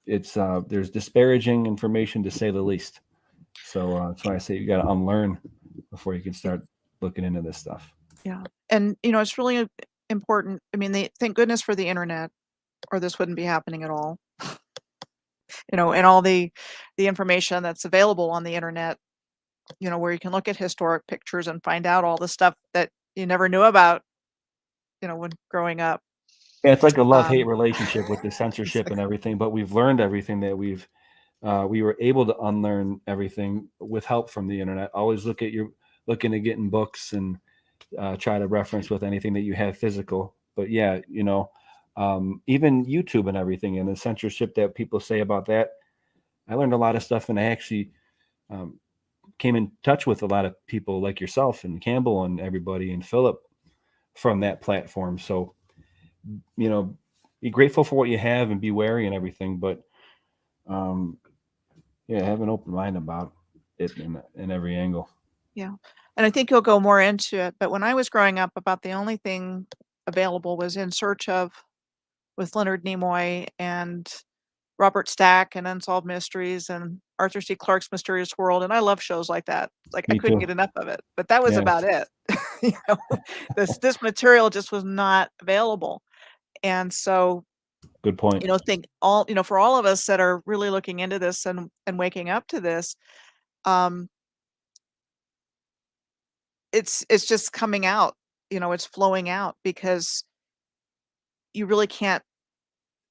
It's there's disparaging information to say the least. So that's why I say you got to unlearn before you can start looking into this stuff. Yeah. And, it's really important. I mean, thank goodness for the internet, or this wouldn't be happening at all. And all the information that's available on the internet, where you can look at historic pictures and find out all the stuff that you never knew about, when growing up. Yeah, it's like a love-hate Um, relationship with the censorship and exactly. everything, but we've learned everything that we were able to unlearn everything with help from the internet. Always looking at getting books and try to reference with anything that you have physical. But yeah, even YouTube and everything and the censorship that people say about that, I learned a lot of stuff, and I actually came in touch with a lot of people like yourself and Campbell and everybody and Philip from that platform. So, be grateful for what you have and be wary and everything. But yeah, have an open mind about it in every angle. Yeah. And I think you'll go more into it. But when I was growing up, about the only thing available was In Search of with Leonard Nimoy and Robert Stack and Unsolved Mysteries and Arthur C. Clarke's Mysterious World. And I love shows like that. Like I Me couldn't too. get enough of it. But that was Yeah, about it. you know, this material just was not available. And so, good point. for all of us that are really looking into this and waking up to this, um, it's just coming out, it's flowing out because you really can't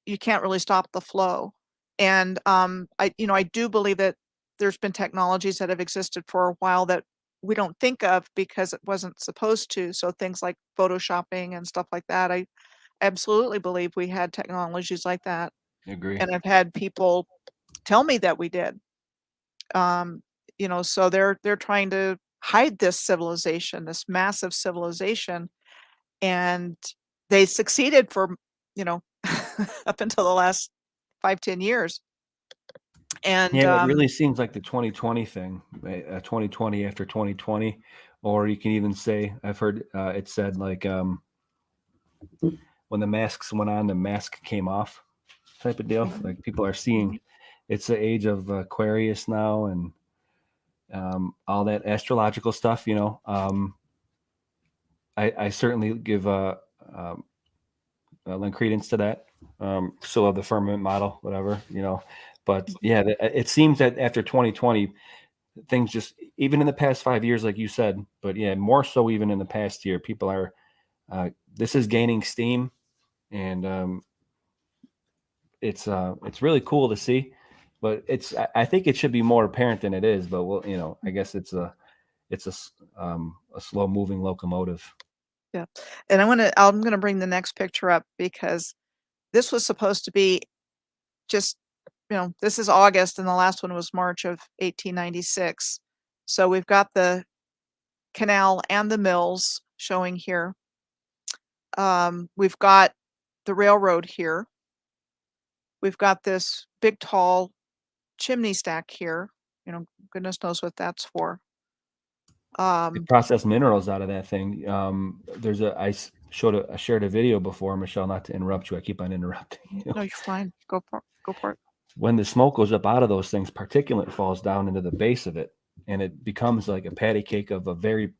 really stop the flow. And I do believe that there's been technologies that have existed for a while that we don't think of because it wasn't supposed to. So things like photoshopping and stuff like that. I absolutely believe we had technologies like that. Agree. And I've had people tell me that we did. Um, so they're trying to hide this civilization, this massive civilization, and they succeeded for, you know, up until the last 5-10 years. And, Yeah, it really seems like the 2020 thing, 2020 after 2020, or you can even say I've heard it said like when the masks went on, the mask came off, type of deal. Mhm, Like people are mhm, seeing it's the age of Aquarius now, and all that astrological stuff. I certainly give lend credence to that. Still have the firmament model, whatever. But mhm. yeah, it seems that after 2020, things just even in the past 5 years, like you said, but yeah, more so even in the past year, people are this is gaining steam, and it's really cool to see. But I think it should be more apparent than it is. But well, I guess it's a slow moving locomotive. Yeah. And I'm gonna bring the next picture up because this was supposed to be just, this is August and the last one was March of 1896. So we've got the canal and the mills showing here. We've got the railroad here. We've got this big tall chimney stack here. Goodness knows what that's for. They process minerals out of that thing. I shared a video before, Michelle, not to interrupt you. I keep on interrupting you. No, you're fine. Go for it. When the smoke goes up out of those things, particulate falls down into the base of it, and it becomes like a patty cake of a very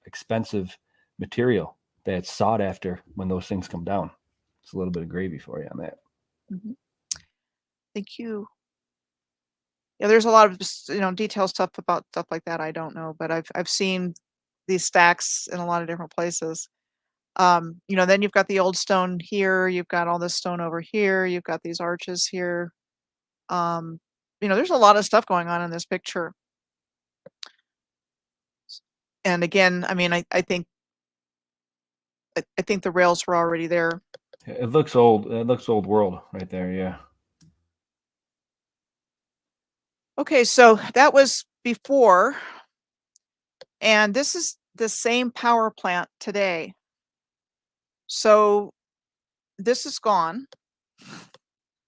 expensive material that's sought after when those things come down. It's a little bit of gravy for you on that. Mm-hmm. Thank you. Yeah, there's a lot of detailed stuff about stuff like that I don't know, but I've seen these stacks in a lot of different places. Then you've got the old stone here, you've got all this stone over here, you've got these arches here. There's a lot of stuff going on in this picture. And again, I mean, I think the rails were already there. It looks old. It looks old world right there. Yeah. Okay, so that was before, and this is the same power plant today. So this is gone.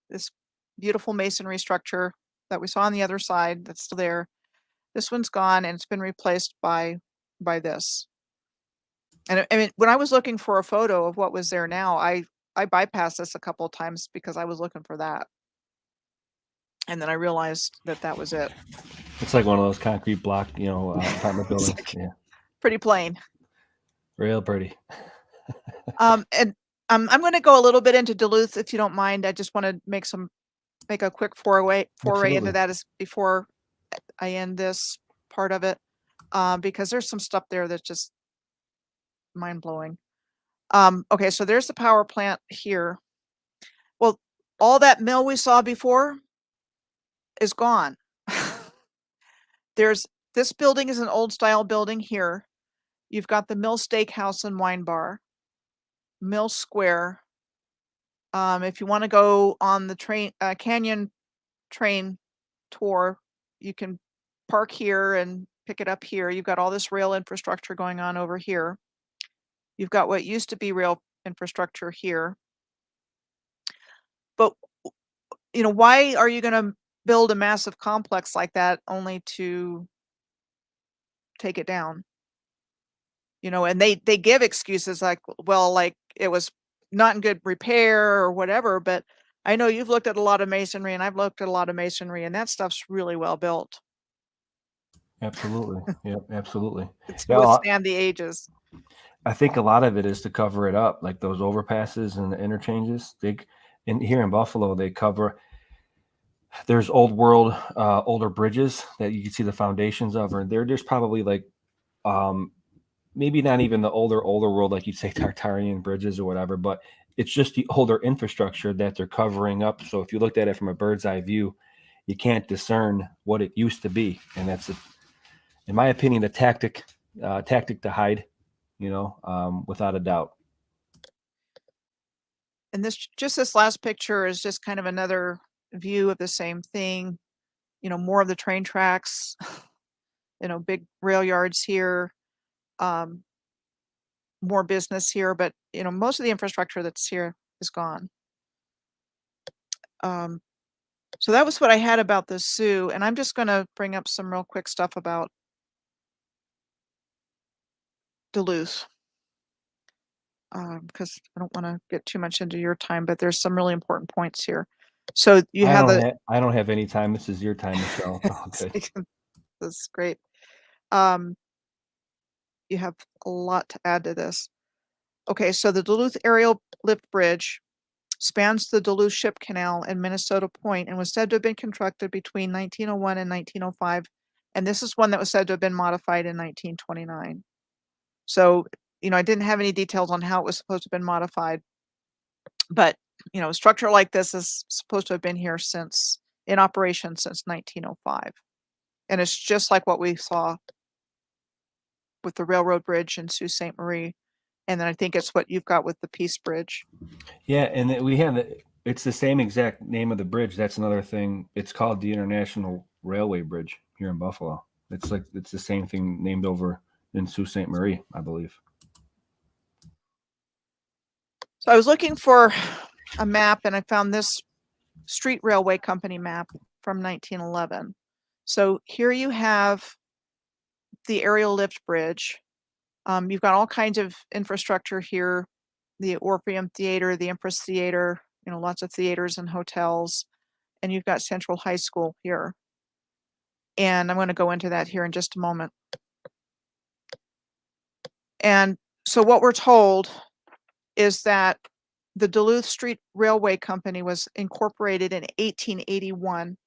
This beautiful masonry structure that we saw on the other side that's still there. This one's gone and it's been replaced by this. And I mean, when I was looking for a photo of what was there now, I bypassed this a couple of times because I was looking for that. And then I realized that was it. It's like one of those concrete block, apartment buildings. Yeah. Pretty plain. Real pretty. And I'm going to go a little bit into Duluth, if you don't mind. I just want to make a quick foray into that before I end this part of it, because there's some stuff there that's just mind blowing. Okay, so there's the power plant here. Well, all that mill we saw before is gone. This building is an old style building here. You've got the Mill Steakhouse and Wine Bar, Mill Square. If you want to go on the canyon train tour, you can park here and pick it up here. You've got all this rail infrastructure going on over here. You've got what used to be rail infrastructure here. But why are you going to build a massive complex like that only to take it down? And they give excuses like, well, like it was not in good repair or whatever, but I know you've looked at a lot of masonry and I've looked at a lot of masonry and that stuff's really well built. Absolutely. Yep, absolutely. It's withstand the ages. I think a lot of it is to cover it up, like those overpasses and the interchanges. Here in Buffalo, they cover. There's old world, older bridges that you can see the foundations of, or there's probably like, maybe not even the older world, like you'd say Tartarian bridges or whatever, but it's just the older infrastructure that they're covering up. So if you looked at it from a bird's eye view, you can't discern what it used to be, and that's, in my opinion, a tactic to hide. Without a doubt. And this last picture is just kind of another view of the same thing. More of the train tracks, big rail yards here, more business here, but most of the infrastructure that's here is gone. So that was what I had about the Sioux, and I'm just going to bring up some real quick stuff about Duluth. Because I don't want to get too much into your time, but there's some really important points here. So I don't have any time. This is your time, Michelle. Okay. That's great. You have a lot to add to this. Okay, so the Duluth Aerial Lift Bridge spans the Duluth Ship Canal and Minnesota Point and was said to have been constructed between 1901 and 1905. And this is one that was said to have been modified in 1929. So, I didn't have any details on how it was supposed to have been modified. But, a structure like this is supposed to have been here in operation since 1905. And it's just like what we saw with the railroad bridge in Sault Ste. Marie. And then I think it's what you've got with the Peace Bridge. Yeah, and we have it's the same exact name of the bridge. That's another thing. It's called the International Railway Bridge here in Buffalo. It's the same thing named over in Sault Ste. Marie, I believe. So I was looking for a map and I found this street railway company map from 1911. So here you have the aerial lift bridge. You've got all kinds of infrastructure here, the Orpheum Theater, the Empress Theater, lots of theaters and hotels, and you've got Central High School here. And I'm going to go into that here in just a moment. And so what we're told is that the Duluth Street Railway Company was incorporated in 1881,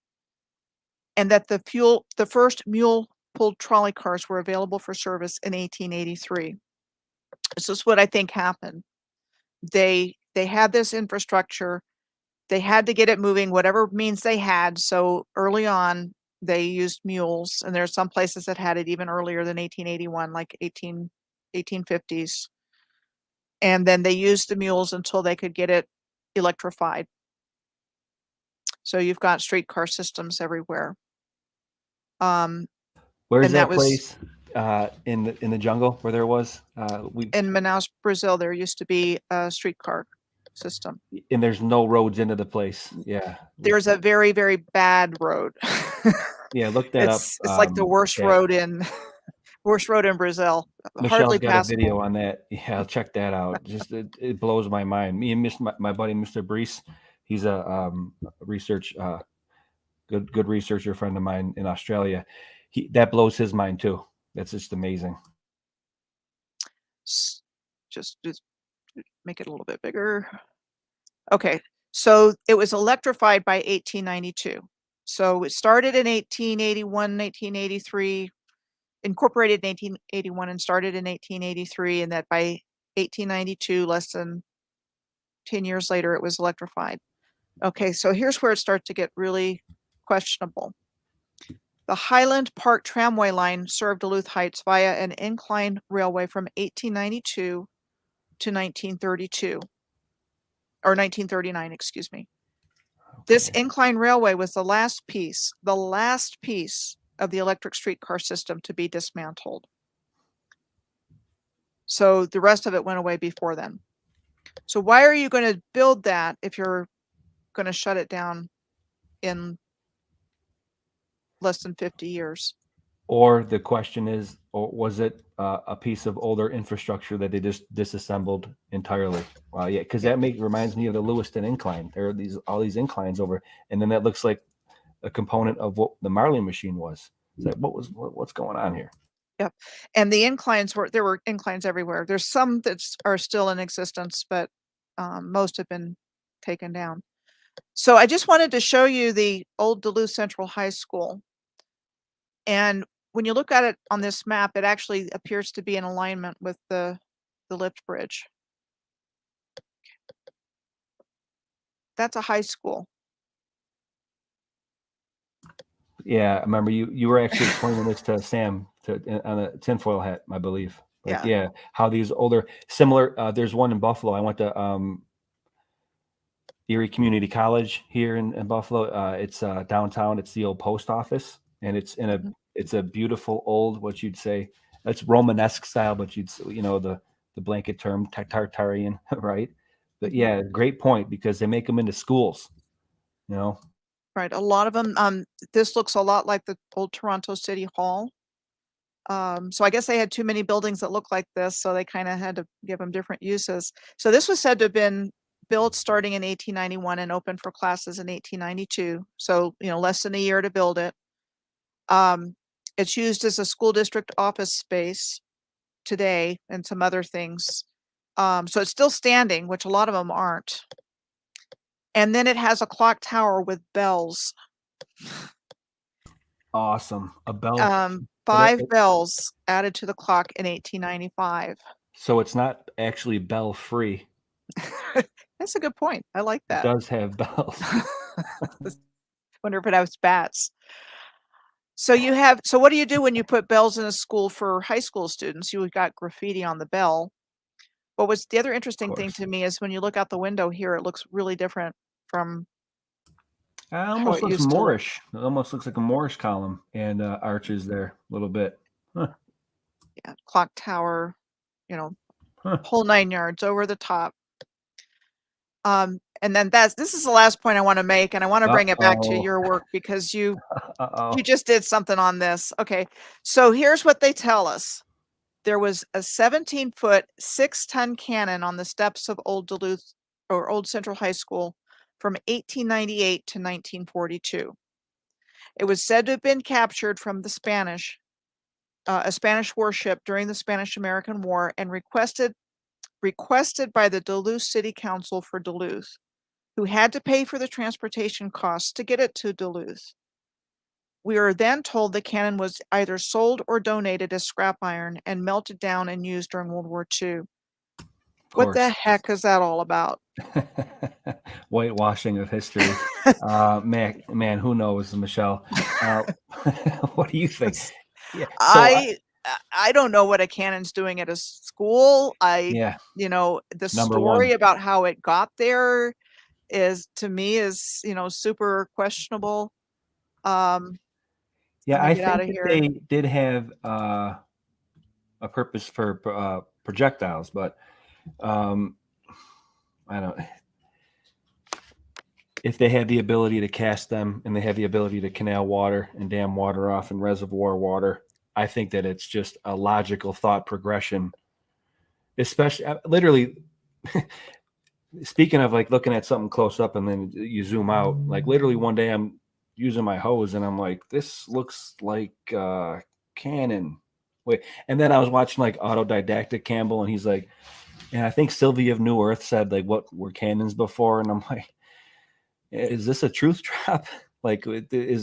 and that the first mule-pulled trolley cars were available for service in 1883. This is what I think happened. They had this infrastructure. They had to get it moving, whatever means they had. So early on, they used mules, and there are some places that had it even earlier than 1881, like 1850s. And then they used the mules until they could get it electrified. So you've got streetcar systems everywhere. Where's that place in the jungle where there was? In Manaus, Brazil, there used to be a streetcar system. And there's no roads into the place. Yeah. There's a very, very bad road. Yeah, look that up. It's like the worst road in Brazil. Michelle's Hardly got passable. a video on that. Yeah, I'll check that out. Just it blows my mind. Me and my buddy Mr. Brees, he's a research good researcher friend of mine in Australia. That blows his mind too. That's just amazing. Just make it a little bit bigger. Okay, so it was electrified by 1892. So it started in 1881, 1883, incorporated in 1881 and started in 1883, and that by 1892, less than 10 years later, it was electrified. Okay, so here's where it starts to get really questionable. The Highland Park Tramway line served Duluth Heights via an incline railway from 1892 to 1932, or 1939, excuse me. Okay. This incline railway was the last piece of the electric streetcar system to be dismantled. So the rest of it went away before then. So why are you going to build that if you're going to shut it down in less than 50 years? Or the question is, or was it a piece of older infrastructure that they just disassembled entirely? Well, yeah, because that reminds me of the Lewiston incline. There are all these inclines over, and then that looks like a component of what the Marley machine was. It's like, what's going on here? Yep, and the inclines there were inclines everywhere. There's some that are still in existence, but most have been taken down. So I just wanted to show you the old Duluth Central High School. And when you look at it on this map, it actually appears to be in alignment with the lift bridge. That's a high school. Yeah, I remember you were actually pointing this to Sam on a tinfoil hat, I believe. Like, yeah, how these older similar. There's one in Buffalo. I went to Erie Community College here in Buffalo. It's downtown. It's the old post office, and it's it's a beautiful old, what you'd say, it's Romanesque style, but the blanket term Tartarian, right? But yeah, great point, because they make them into schools, Right, a lot of them. This looks a lot like the old Toronto City Hall. So I guess they had too many buildings that look like this, so they kind of had to give them different uses. So this was said to have been built starting in 1891 and opened for classes in 1892. So, less than a year to build it. It's used as a school district office space today and some other things. So it's still standing, which a lot of them aren't. And then it has a clock tower with bells. Awesome. A bell. 5 bells added to the clock in 1895. So it's not actually bell free. That's a good point. I like It that. does have bells. Wonder if it has bats. So what do you do when you put bells in a school for high school students? You got graffiti on the bell. What was the other Of interesting thing course. to me is when you look out the window here, it looks really different from It how almost it looks used to look. Moorish. It almost looks like a Moorish column and arches there a little bit. Huh. Yeah, clock tower, you know, Huh. whole 9 yards over the top. And then this is the last point I want to make, and I want to bring it back to Uh-oh. your work because you Uh-oh. just did something on this. Okay, so here's what they tell us. There was a 17-foot, 6-ton cannon on the steps of Old Duluth or Old Central High School from 1898 to 1942. It was said to have been captured from the Spanish, a Spanish warship during the Spanish-American War, and requested by the Duluth City Council for Duluth, who had to pay for the transportation costs to get it to Duluth. We are then told the cannon was either sold or donated as scrap iron and melted down and used during World War II. What the Course. heck is that all about? Whitewashing of history. Man, who knows, Michelle? What do you think? Yeah. So I don't know what a cannon's doing at a school. yeah, The number story one. about how it got there is, to me, super questionable. I'm Yeah, gonna I get out think of that here. they did have a purpose for projectiles, but um, I don't. If they had the ability to cast them and they have the ability to canal water and dam water off and reservoir water, I think that it's just a logical thought progression. Especially, literally, speaking of like looking at something close up and then you zoom out, like literally one day I'm using my hose and I'm like, this looks like cannon. Wait, and then I was watching like Autodidactic Campbell and he's like, and I think Sylvia of New Earth said like, what were cannons before? And I'm like, is this a truth drop? Like, they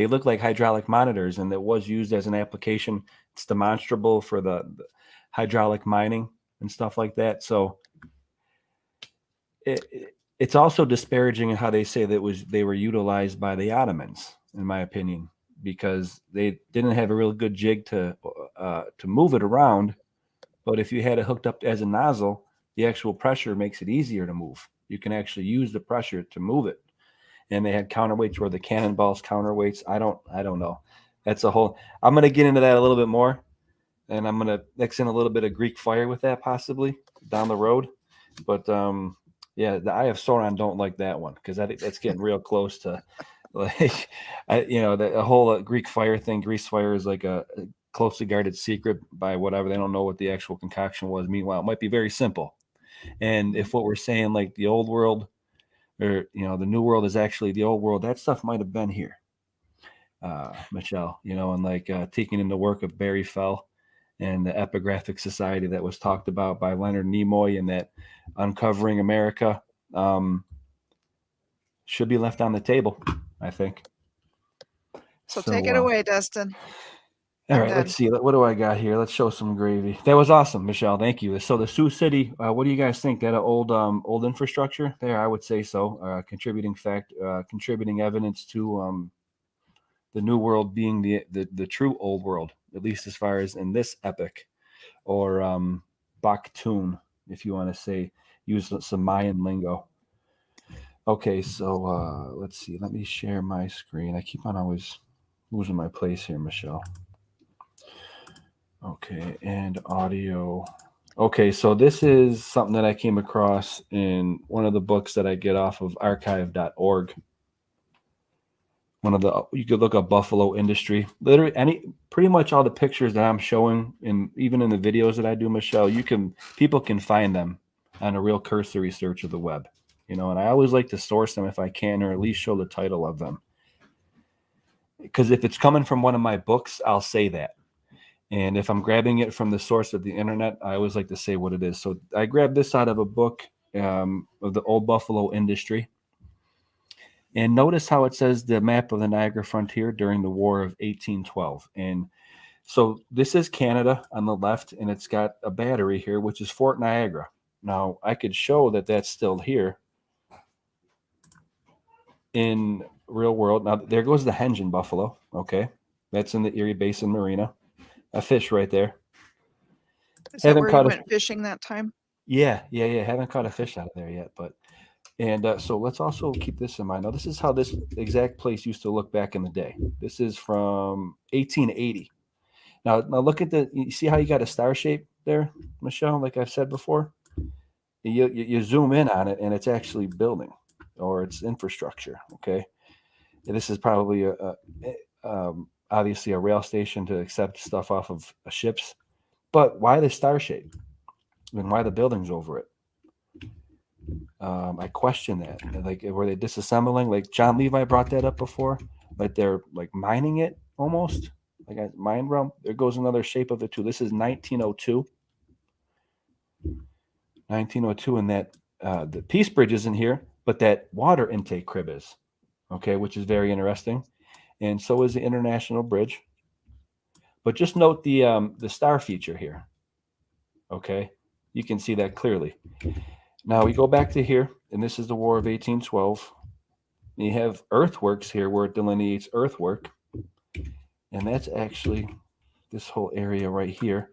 look like hydraulic monitors and it was used as an application. It's demonstrable for the hydraulic mining and stuff like that. So it's also disparaging in how they say that they were utilized by the Ottomans, in my opinion, because they didn't have a real good jig to move it around. But if you had it hooked up as a nozzle, the actual pressure makes it easier to move. You can actually use the pressure to move it. And they had counterweights where the cannonballs counterweights. I don't know. That's a whole. I'm going to get into that a little bit more, and I'm going to mix in a little bit of Greek fire with that possibly down the road. But yeah, the Eye of Sauron don't like that one because I think that's getting real close to like the whole Greek fire thing. Grease fire is like a closely guarded secret by whatever. They don't know what the actual concoction was. Meanwhile, it might be very simple. And if what we're saying, like the old world or the new world is actually the old world, that stuff might have been here, Michelle. And like taking in the work of Barry Fell and the epigraphic society that was talked about by Leonard Nimoy and that Uncovering America should be left on the table, I think. So take it away, Dustin. All right, let's see. What do I got here? Let's show some gravy. That was awesome, Michelle. Thank you. So the Sioux City, what do you guys think? That old infrastructure there? I would say so. Contributing evidence to the new world being the true old world, at least as far as in this epic, or Baktun, if you want to use some Mayan lingo. Okay, so let's see. Let me share my screen. I keep on always losing my place here, Michelle. Okay, and audio. Okay, so this is something that I came across in one of the books that I get off of archive.org. You could look up Buffalo industry. Literally pretty much all the pictures that I'm showing, and even in the videos that I do, Michelle, people can find them on a real cursory search of the web. And I always like to source them if I can, or at least show the title of them. Because if it's coming from one of my books, I'll say that. And if I'm grabbing it from the source of the internet, I always like to say what it is. So I grabbed this out of a book of the old Buffalo industry. And notice how it says the map of the Niagara frontier during the War of 1812. And so this is Canada on the left, and it's got a battery here, which is Fort Niagara. Now, I could show that that's still here in real world. Now, there goes the henge in Buffalo. Okay. That's in the Erie Basin Marina. A fish right there. Is that where you went fishing that time? Yeah. Haven't caught a fish out of there yet, but so let's also keep this in mind. Now, this is how this exact place used to look back in the day. This is from 1880. Now look at you see how you got a star shape there, Michelle? Like I've said before, you zoom in on it, and it's actually building, or it's infrastructure. Okay, and this is probably obviously a rail station to accept stuff off of ships. But why the star shape? And why the buildings over it? I question that. Like, were they disassembling? Like John Levi brought that up before. Like they're like mining it almost. Like a mine realm. There goes another shape of it too. This is 1902. 1902, and that the Peace Bridge isn't here, but that water intake crib is. Okay, which is very interesting. And so is the International Bridge. But just note the star feature here. Okay, you can see that clearly. Now we go back to here, and this is the War of 1812. And you have earthworks here where it delineates earthwork. And that's actually this whole area right here.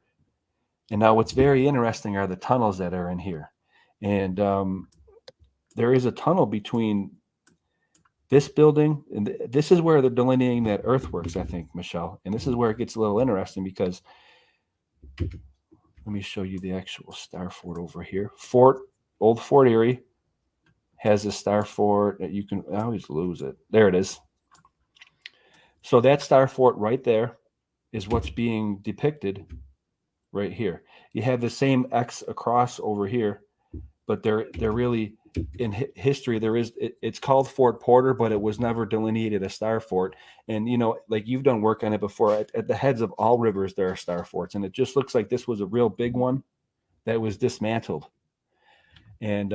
And now what's very interesting are the tunnels that are in here. And there is a tunnel between this building, and this is where they're delineating that earthworks, I think, Michelle. And this is where it gets a little interesting because let me show you the actual star fort over here. Old Fort Erie has a star fort that you can, I always lose it. There it is. So that star fort right there is what's being depicted right here. You have the same X across over here, but they're really in history. It's called Fort Porter, but it was never delineated a star fort. And like you've done work on it before. At the heads of all rivers, there are star forts, and it just looks like this was a real big one that was dismantled. And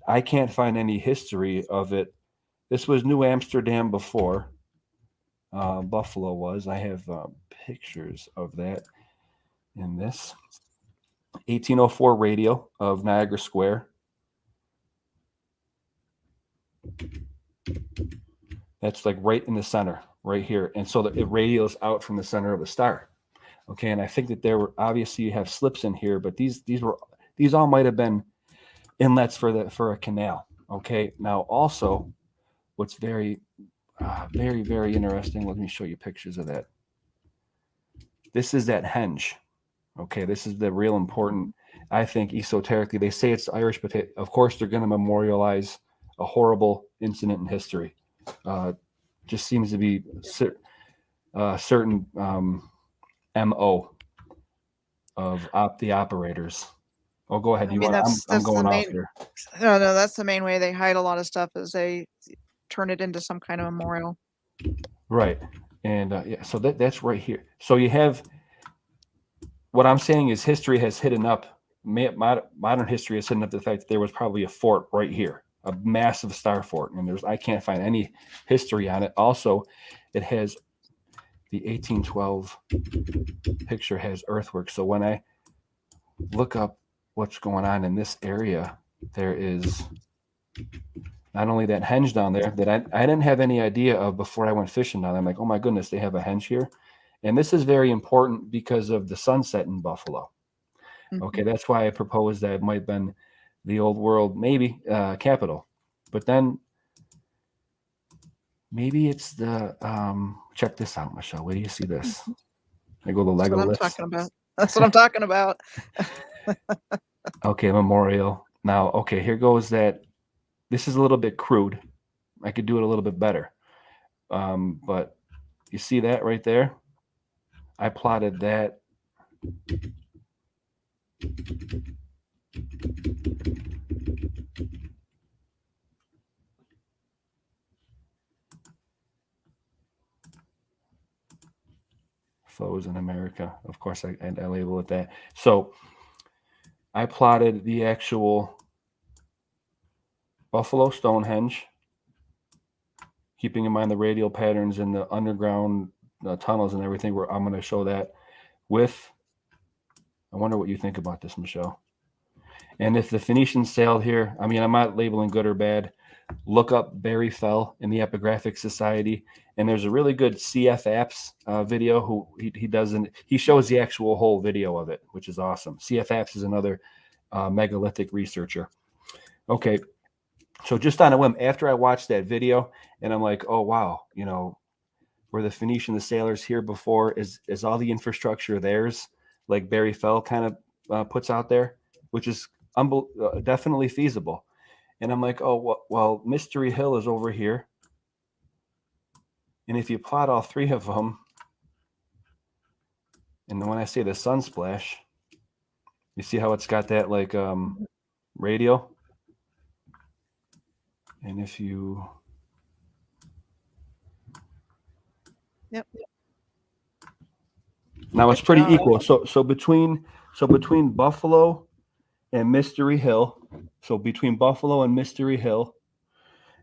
I can't find any history of it. This was New Amsterdam before Buffalo was. I have pictures of that in this 1804 radio of Niagara Square. That's like right in the center, right here. And so it radios out from the center of the star. Okay, and I think that there were obviously you have slips in here, but these all might have been inlets for a canal. Okay, now also, what's very, very, very interesting. Let me show you pictures of that. This is that henge. Okay, this is the real important. I think esoterically they say it's Irish, but of course they're going to memorialize a horrible incident in history. Just seems to be certain MO of the operators. Oh, go ahead. I'm going off here. No, that's the main way they hide a lot of stuff is they turn it into some kind of memorial. Right. And yeah, so that's right here. So you have, what I'm saying is history has hidden up, modern history has hidden up the fact that there was probably a fort right here, a massive star fort. And I can't find any history on it. Also, it has the 1812 picture has earthworks. So when I look up what's going on in this area, there is not only that henge down there that I didn't have any idea of before I went fishing down there. I'm like, oh my goodness, they have a henge here. And this is very important because of the sunset in Buffalo. Mm-hmm. Okay, that's why I proposed that it might have been the old world, maybe capital. But then maybe it's the, check this out, Michelle. Where do you see this? I go to Lego list. That's what I'm talking about. Okay, memorial. Now, okay, here goes that. This is a little bit crude. I could do it a little bit better. But you see that right there? I plotted that. Foes in America. Of course, I label it that. So I plotted the actual Buffalo Stonehenge, keeping in mind the radial patterns and the underground tunnels and everything. Where I'm going to show that with. I wonder what you think about this, Michelle. And if the Phoenicians sailed here, I mean, I'm not labeling good or bad. Look up Barry Fell in the Epigraphic Society, and there's a really good CF Apps video. Who he doesn't he shows the actual whole video of it, which is awesome. CF Apps is another megalithic researcher. Okay, so just on a whim, after I watched that video, and I'm like, oh wow, you know, were the Phoenician, the sailors here before? Is all the infrastructure theirs, like Barry Fell kind of puts out there, which is definitely feasible. And I'm like, oh, well, Mystery Hill is over here. And if you plot all three of them, and when I say the sunsplash, you see how it's got that like radial? And if you... Yep. Now it's pretty equal. So between Buffalo and Mystery Hill, so between Buffalo and Mystery Hill,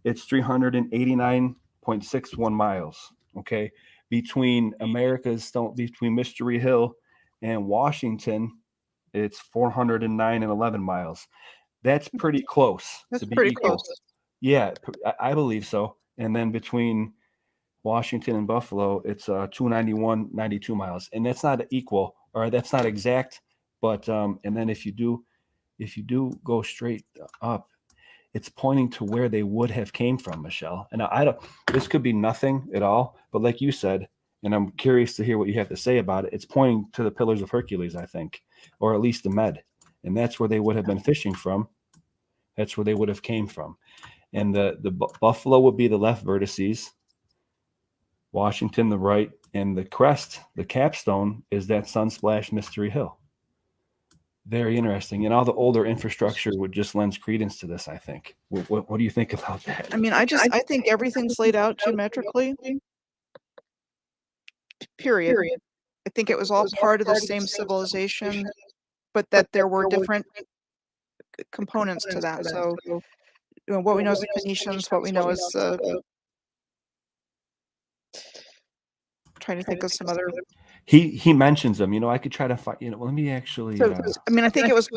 it's 389.61 miles. Okay, between between Mystery Hill and Washington, it's 409.11 miles. That's pretty close. That's pretty equal. Close. Yeah, I believe so. And then between Washington and Buffalo, it's 291.92 miles, and that's not equal, or that's not exact. But and then if you do go straight up, it's pointing to where they would have came from, Michelle. And I don't. This could be nothing at all, but like you said, and I'm curious to hear what you have to say about it. It's pointing to the Pillars of Hercules, I think, or at least the Med, and that's where they would have been fishing from. That's where they would have came from, and the Buffalo would be the left vertices. Washington, the right, and the crest, the capstone, is that Sunsplash Mystery Hill. Very interesting. And all the older infrastructure would just lend credence to this, I think. What do you think about that? I mean, I think everything's laid out geometrically. Period. I think it was all part of the same civilization, but that there were different components to that. So you know, what we know is the Phoenicians, what we know is trying to think of some other. He mentions them. You know, I could try to find. You know, let me actually. So, I mean, I think it was.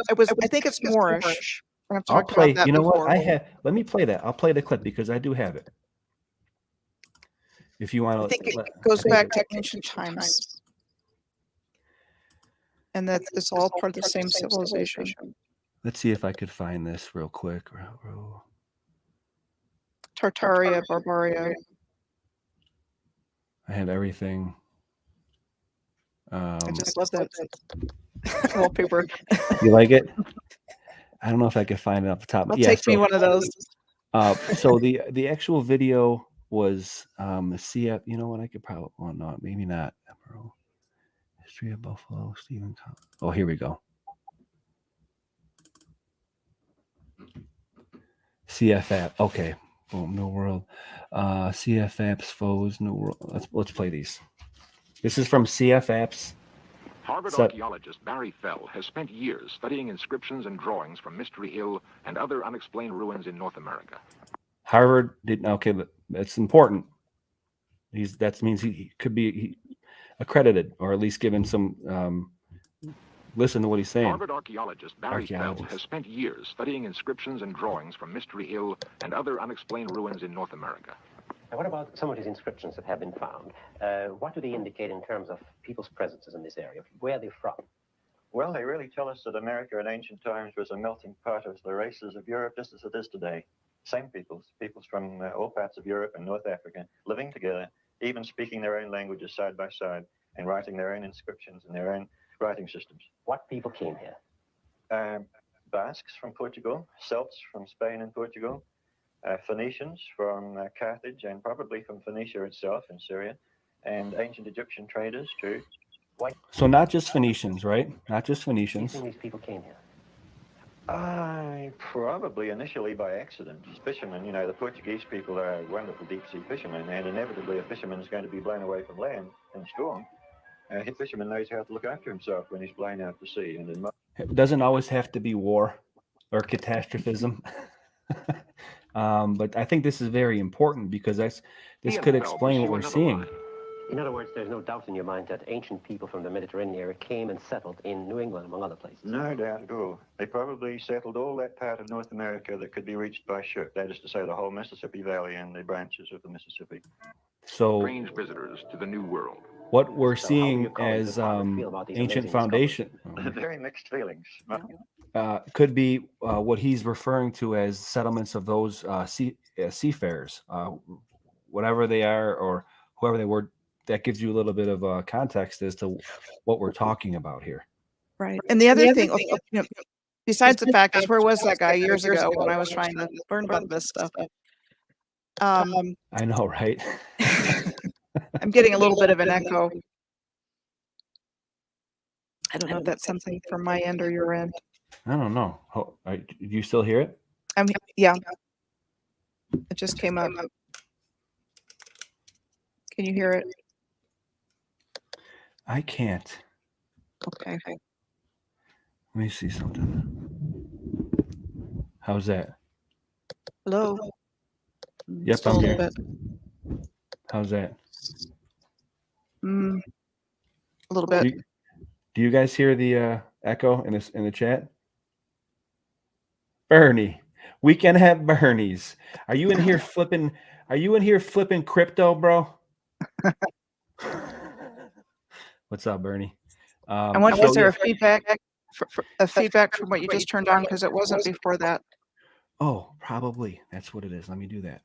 I think it's Moorish. I'll play. You know what? Let me play that. I'll play the clip because I do have it. If you want to. I think it goes back to ancient times, and that it's all part of the same civilization. Let's see if I could find this real quick. Tartaria, Barbaria. I have everything. I just love that wallpaper. You like it? I don't know if I can find it off the top. Take me one of those. So the actual video was CF. You know what? I could probably. Well, no, maybe not. History of Buffalo. Stephen. Oh, here we go. CF app. Okay. Boom. No World. CF apps. Foes. No World. Let's play these. This is from CF Apps. Harvard archaeologist Barry Fell has spent years studying inscriptions and drawings from Mystery Hill and other unexplained ruins in North America. Harvard didn't. Okay, but that's important. That means he could be accredited, or at least given some. Listen to what he's saying. Harvard archaeologist Barry Fell has spent years studying inscriptions and drawings from Mystery Hill and other unexplained ruins in North America. Now, what about some of these inscriptions that have been found? What do they indicate in terms of people's presences in this area? Where are they from? Well, they really tell us that America in ancient times was a melting pot of the races of Europe, just as it is today. Same peoples from all parts of Europe and North Africa, living together, even speaking their own languages side by side, and writing their own inscriptions and their own writing systems. What people came here? Basques from Portugal, Celts from Spain and Portugal, Phoenicians from Carthage, and probably from Phoenicia itself in Syria, and ancient Egyptian traders too. So not just Phoenicians, right? Not just Phoenicians. Do you think these people came here? Probably initially by accident. Fishermen, you know, the Portuguese people are wonderful deep-sea fishermen, and inevitably a fisherman is going to be blown away from land in a storm. A fisherman knows how to look after himself when he's blown out to sea. And it doesn't always have to be war or catastrophism. But I think this is very important because this could explain what we're seeing. In other words, there's no doubt in your mind that ancient people from the Mediterranean area came and settled in New England, among other places. No doubt at all. They probably settled all that part of North America that could be reached by ship. That is to say, the whole Mississippi Valley and the branches of the Mississippi. So Strange visitors to the New World. what we're So how do seeing your colleagues as and farmers feel about these ancient amazing foundation Very mixed feelings. could be what he's referring to as settlements of those seafarers, whatever they are or whoever they were. That gives you a little bit of context as to what we're talking about here. Right. And the other thing, you know, besides the fact is, where was that guy years ago when I was trying to learn about this stuff? I know, right? I'm getting a little bit of an echo. I don't know if that's something from my end or your end. I don't know. Do you still hear it? Yeah. It just came up. Can you hear it? I can't. Okay. Let me see something. How's that? Hello? Yep, Still I'm a here. little bit. How's that? A little bit. Do you guys hear the echo in the chat? Bernie, we can have Bernies. Are you in here flipping? Are you in here flipping crypto, bro? What's up, Bernie? I wonder, is there a feedback from what you just turned on, because it wasn't before that. Oh, probably. That's what it is. Let me do that.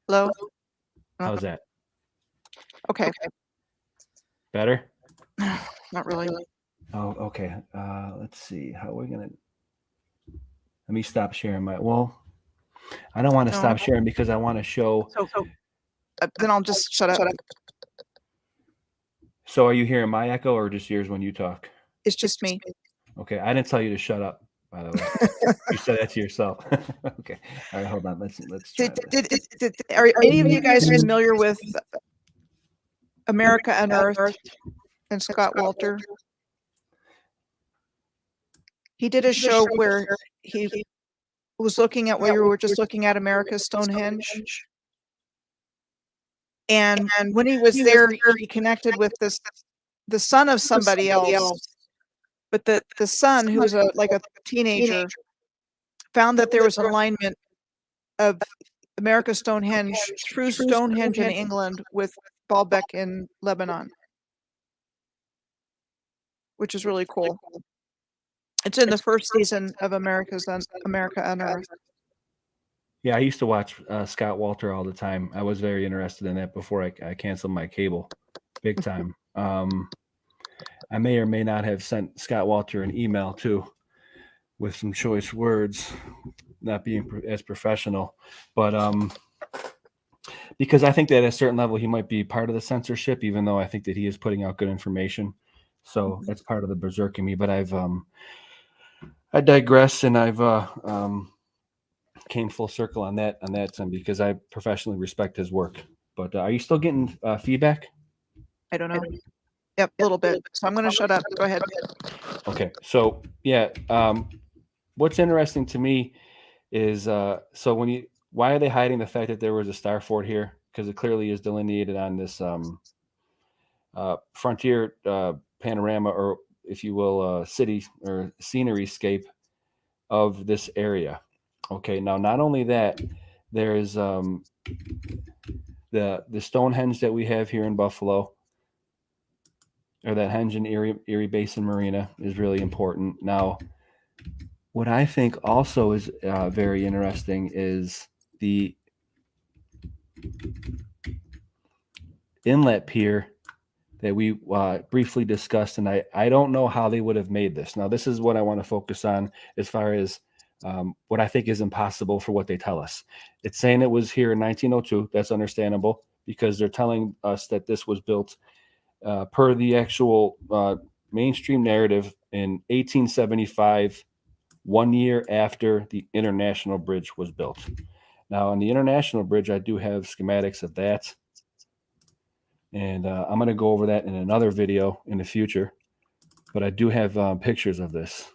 Hello? How's that? Okay. Better? Not really. Oh, okay. Let's see. How are we gonna? Let me stop sharing my. Well, I don't want to stop sharing because I want to show. So then I'll just shut up. So are you hearing my echo or just yours when you talk? It's just me. Okay, I didn't tell you to shut up, by the way. You said that to yourself. Okay. All right, hold on. Let's try this. Are any of you guys familiar with America Unearthed and Scott Walter? He did a show where he was looking at what you were just looking at, America's Stonehenge. And when he was there, he connected with the son of somebody else. But the son, who was like a teenager, found that there was an alignment of America's Stonehenge through Stonehenge in England with Baalbek in Lebanon, which is really cool. It's in the first season of America Unearthed. Yeah, I used to watch Scott Walter all the time. I was very interested in that before I canceled my cable, big time. I may or may not have sent Scott Walter an email too, with some choice words, not being as professional, but because I think that at a certain level he might be part of the censorship, even though I think that he is putting out good information. So that's part of the berserk in me. But I digress, and I've came full circle on that time because I professionally respect his work. But are you still getting feedback? I don't know. Yep, a little bit. So I'm going to shut up. Go ahead. Okay. So yeah, what's interesting to me is so why are they hiding the fact that there was a star fort here? Because it clearly is delineated on this frontier panorama, or if you will, city or scenery scape of this area. Okay, now not only that, there's the Stonehenge that we have here in Buffalo, or that henge in Erie Basin Marina, is really important. Now, what I think also is very interesting is the inlet pier that we briefly discussed, and I don't know how they would have made this. Now, this is what I want to focus on as far as what I think is impossible for what they tell us. It's saying it was here in 1902. That's understandable because they're telling us that this was built per the actual mainstream narrative in 1875, 1 year after the International Bridge was built. Now, on the International Bridge, I do have schematics of that. And I'm going to go over that in another video in the future. But I do have pictures of this.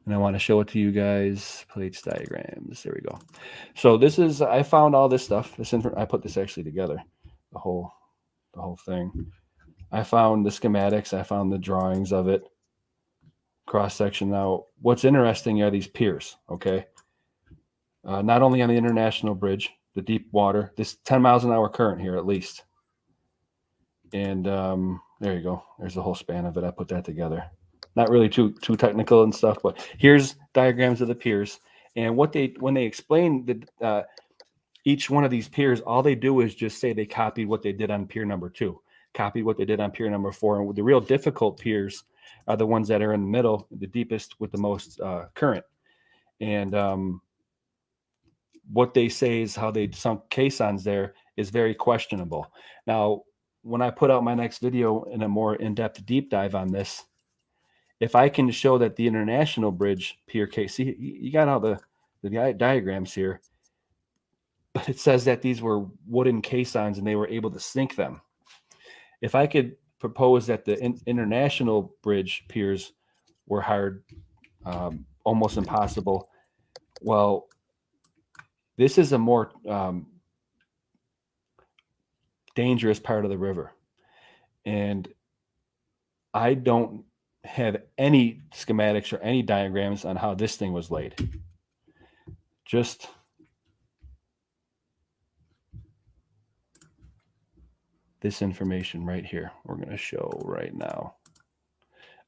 And I want to show it to you guys. Plates, diagrams. There we go. So this is, I found all this stuff. I put this actually together, the whole thing. I found the schematics. I found the drawings of it. Cross section. Now, what's interesting are these piers. Okay. Not only on the International Bridge, the deep water, this 10 miles an hour current here at least. And there you go. There's the whole span of it. I put that together. Not really too technical and stuff, but here's diagrams of the piers. And when they explain each one of these piers, all they do is just say they copied what they did on pier number 2, copied what they did on pier number 4. And the real difficult piers are the ones that are in the middle, the deepest with the most current. And what they say is how they sunk caissons there is very questionable. Now, when I put out my next video in a more in-depth deep dive on this, if I can show that the International Bridge pier case, see, you got all the diagrams here, but it says that these were wooden caissons and they were able to sink them. If I could propose that the International Bridge piers were hard, almost impossible, well, this is a more dangerous part of the river. And I don't have any schematics or any diagrams on how this thing was laid. Just this information right here. We're going to show right now.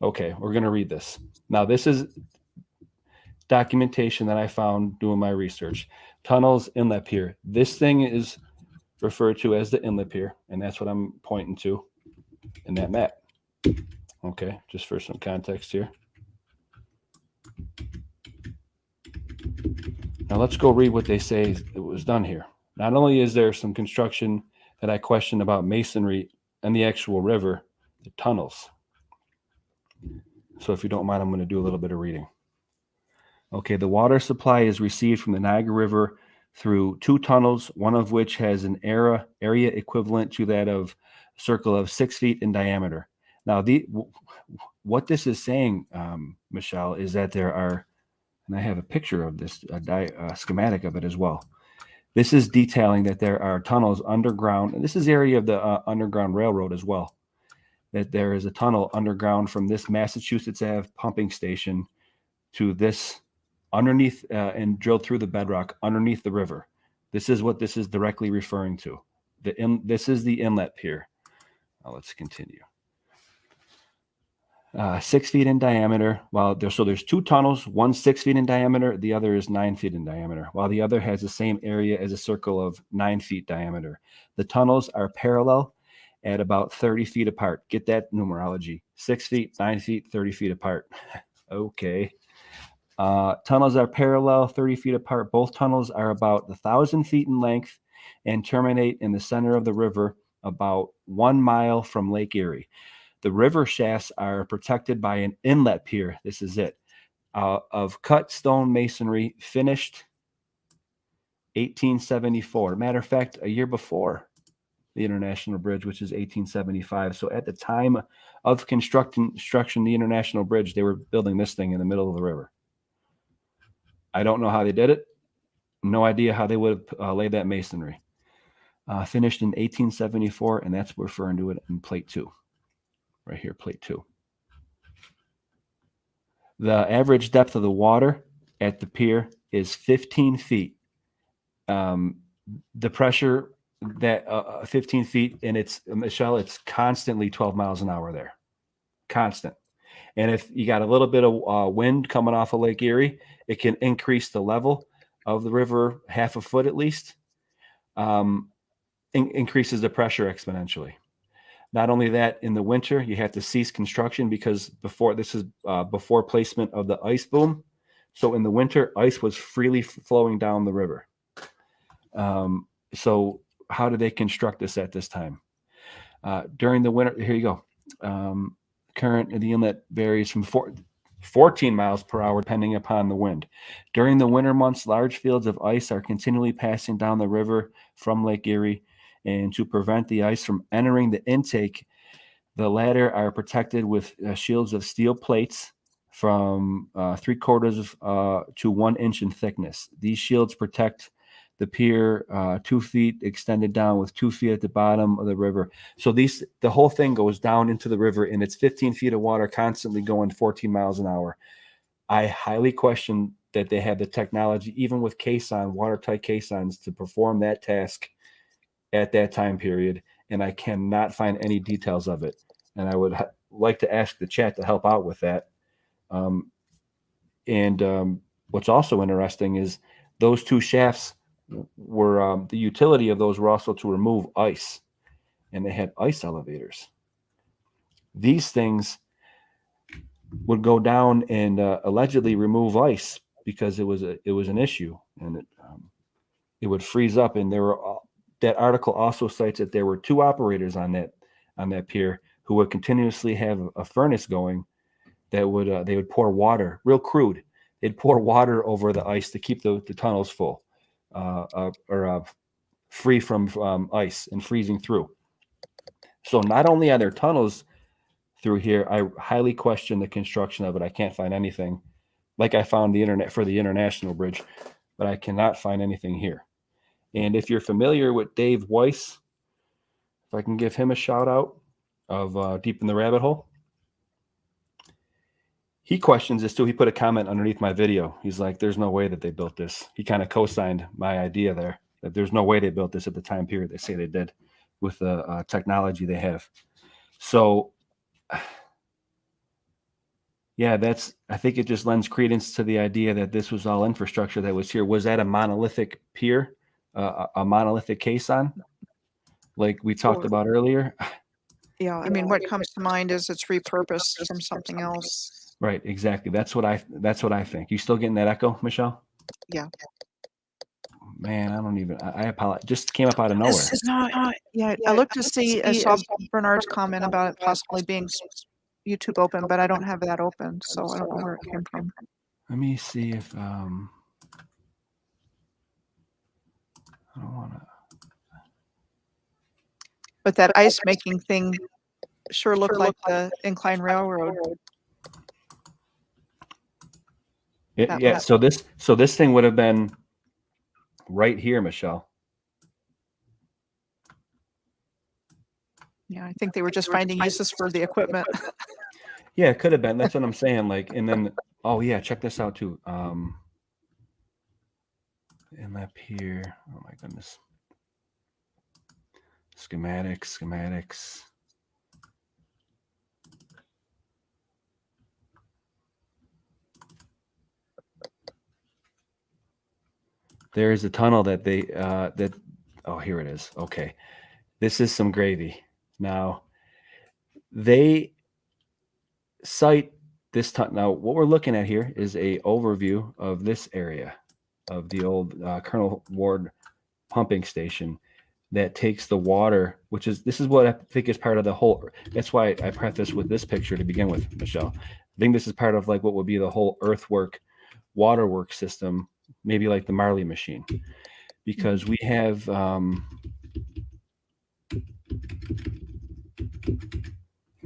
Okay, we're going to read this. Now, this is documentation that I found doing my research. Tunnels, inlet pier. This thing is referred to as the inlet pier, and that's what I'm pointing to in that map. Okay, just for some context here. Now let's go read what they say it was done here. Not only is there some construction that I question about masonry and the actual river, the tunnels. So if you don't mind, I'm going to do a little bit of reading. Okay, the water supply is received from the Niagara River through 2 tunnels, one of which has an area equivalent to that of a circle of 6 feet in diameter. Now, what this is saying, Michelle, is that there are, and I have a picture of this, a schematic of it as well. This is detailing that there are tunnels underground, and this is area of the Underground Railroad as well, that there is a tunnel underground from this Massachusetts Ave pumping station to this underneath and drilled through the bedrock underneath the river. This is what this is directly referring to. This is the inlet pier. Now let's continue. 6 feet in diameter. So there's 2 tunnels, one 6 feet in diameter, the other is 9 feet in diameter, while the other has the same area as a circle of 9 feet diameter. The tunnels are parallel at about 30 feet apart. Get that numerology. 6 feet, 9 feet, 30 feet apart. Okay. Tunnels are parallel, 30 feet apart. Both tunnels are about 1,000 feet in length and terminate in the center of the river about 1 mile from Lake Erie. The river shafts are protected by an inlet pier. This is it. Of cut stone masonry, finished 1874. Matter of fact, a year before the International Bridge, which is 1875. So at the time of construction the International Bridge, they were building this thing in the middle of the river. I don't know how they did it. No idea how they would have laid that masonry. Finished in 1874, and that's referring to it in plate 2. Right here, plate 2. The average depth of the water at the pier is 15 feet. The pressure that 15 feet, and it's, Michelle, it's constantly 12 miles an hour there. Constant. And if you got a little bit of wind coming off of Lake Erie, it can increase the level of the river half a foot at least. Increases the pressure exponentially. Not only that, in the winter, you have to cease construction because before placement of the ice boom. So in the winter, ice was freely flowing down the river. So how did they construct this at this time? During the winter, here you go. Current in the inlet varies from 14 miles per hour, depending upon the wind. During the winter months, large fields of ice are continually passing down the river from Lake Erie. And to prevent the ice from entering the intake, the latter are protected with shields of steel plates from 3/4 to 1 inch in thickness. These shields protect the pier 2 feet extended down with 2 feet at the bottom of the river. So the whole thing goes down into the river, and it's 15 feet of water constantly going 14 miles an hour. I highly question that they had the technology, even with caisson, watertight caissons, to perform that task at that time period. And I cannot find any details of it. And I would like to ask the chat to help out with that. What's also interesting is those 2 shafts were the utility of those were also to remove ice, and they had ice elevators. These things would go down and allegedly remove ice because it was an issue, and it would freeze up. And that article also cites that there were 2 operators on that pier who would continuously have a furnace going that would they would pour water, real crude. They'd pour water over the ice to keep the tunnels full or free from ice and freezing through. So not only are there tunnels through here, I highly question the construction of it. I can't find anything like I found the internet for the International Bridge, but I cannot find anything here. And if you're familiar with Dave Weiss, if I can give him a shout out of Deep in the Rabbit Hole, he questions this too. He put a comment underneath my video. He's like, there's no way that they built this. He kind of co-signed my idea there, that there's no way they built this at the time period they say they did with the technology they have. So yeah, I think it just lends credence to the idea that this was all infrastructure that was here. Was that a monolithic pier, a monolithic caisson, like we talked about earlier? Yeah, I mean, what comes to mind is it's repurposed from something else. Right, exactly. That's what I think. You still getting that echo, Michelle? Yeah. Man, I apologize. Just came up out of nowhere. This is not, yeah, I looked to see, I saw Bernard's comment about it possibly being YouTube open, but I don't have that open, so I don't know where it came from. Let me see if I don't want to. But that ice making thing sure looked like the incline railroad. Yeah. So this thing would have been right here, Michelle. Yeah, I think they were just finding uses for the equipment. Yeah, it could have been. That's what I'm saying. Like, and then, oh yeah, check this out too. And up here, oh my goodness. Schematics. There is a tunnel that oh, here it is. Okay. This is some gravy. Now, they cite this tunnel. Now, what we're looking at here is a overview of this area of the old Colonel Ward pumping station that takes the water, this is what I think is part of the whole. That's why I preface with this picture to begin with, Michelle. I think this is part of like what would be the whole earthwork, waterwork system, maybe like the Marley machine, because we have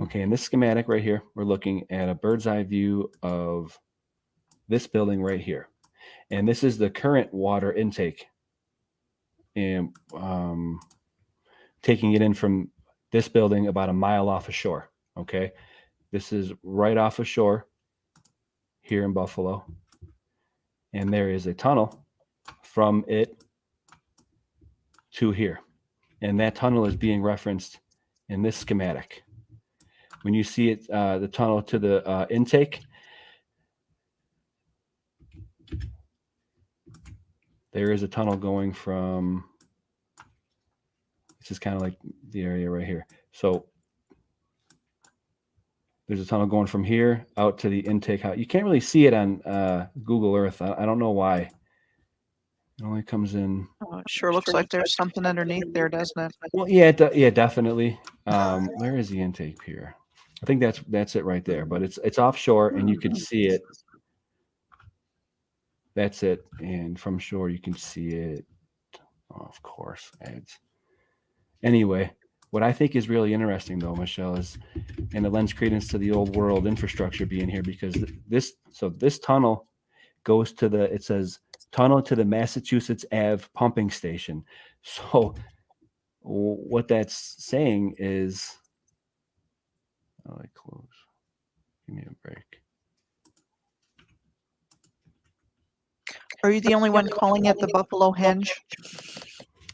okay, in this schematic right here, we're looking at a bird's eye view of this building right here. And this is the current water intake, and taking it in from this building about a mile off of shore. Okay, this is right off of shore here in Buffalo, and there is a tunnel from it to here, and that tunnel is being referenced in this schematic. When you see it, the tunnel to the intake, there is a tunnel going from, this is kind of like the area right here. So there's a tunnel going from here out to the intake. You can't really see it on Google Earth. I don't know why. It only comes in. Oh, it sure looks like there's something underneath there, doesn't it? Well, yeah, yeah, definitely. Where is the intake pier? I think that's it right there, but it's offshore and you can see it. That's it. And from shore, you can see it. Oh, of course, ads. Anyway, What I think is really interesting, though, Michelle, is, and it lends credence to the old world infrastructure being here, because this tunnel goes to it says tunnel to the Massachusetts Ave pumping station. So what that's saying is, oh, I close. Give me a break. Are you the only one calling it the Buffalo Henge?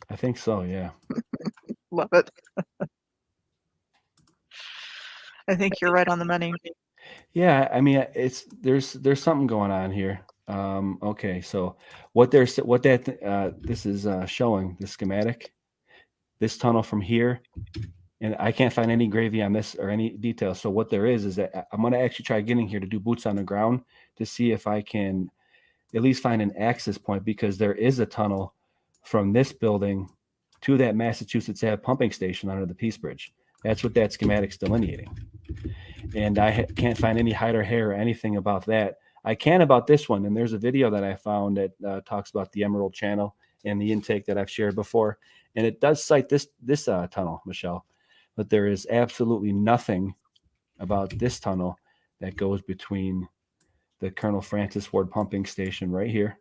I think so, yeah. Love it. I think you're right on the money. Yeah, I mean, there's something going on here. Okay, so this is showing the schematic, this tunnel from here, and I can't find any gravy on this or any details. So what there is that I'm going to actually try getting here to do boots on the ground to see if I can at least find an access point, because there is a tunnel from this building to that Massachusetts Ave pumping station under the Peace Bridge. That's what that schematic's delineating. And I can't find any hide or hair or anything about that. I can about this one, and there's a video that I found that talks about the Emerald Channel and the intake that I've shared before, and it does cite this tunnel, Michelle, but there is absolutely nothing about this tunnel that goes between the Colonel Francis Ward pumping station right here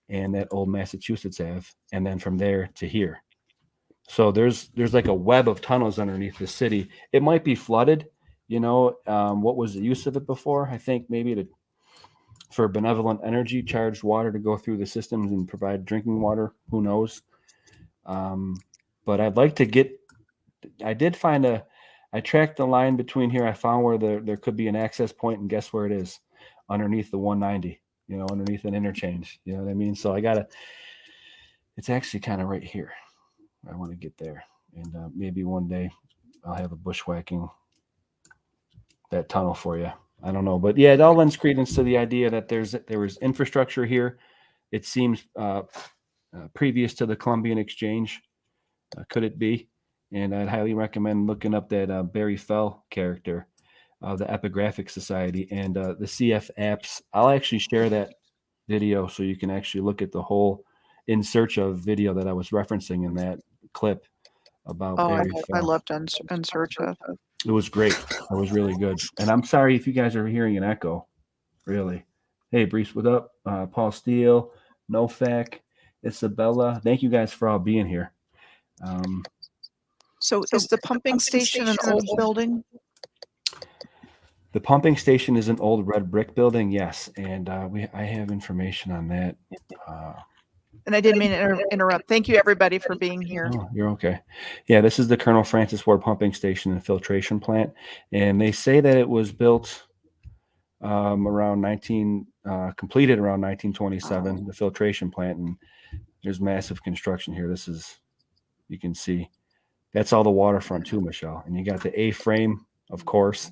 and that old Massachusetts Ave, and then from there to here. So there's like a web of tunnels underneath the city. It might be flooded. What was the use of it before? I think maybe for benevolent energy, charged water to go through the systems and provide drinking water. Who knows? But I'd like to I tracked the line between here. I found where there could be an access point, and guess where it is? Underneath the 190, underneath an interchange. You know what I mean? So it's actually kind of right here. I want to get there, and maybe one day I'll have a bushwhacking that tunnel for you. I don't know, but yeah, it all lends credence to the idea that there was infrastructure here. It seems previous to the Columbian Exchange. Could it be? And I'd highly recommend looking up that Barry Fell character of the Epigraphic Society and the CF apps. I'll actually share that video so you can actually look at the whole In Search of video that I was referencing in that clip about Barry Fell. I loved In Search of. It was great. It was really good. And I'm sorry if you guys are hearing an echo. Really. Hey, Brees, what up? Paul Steele, Nofak, Isabella. Thank you guys for all being here. So is the pumping station an old building? The pumping station is an old red brick building, yes. And I have information on that. And I didn't mean to interrupt. Thank you, everybody, for being here. Oh, you're okay. Yeah, this is the Colonel Francis Ward pumping station and filtration plant. And they say that it was built completed around 1927, the filtration plant. And there's massive construction here. You can see, that's all the waterfront too, Michelle. And you got the A-frame, of course,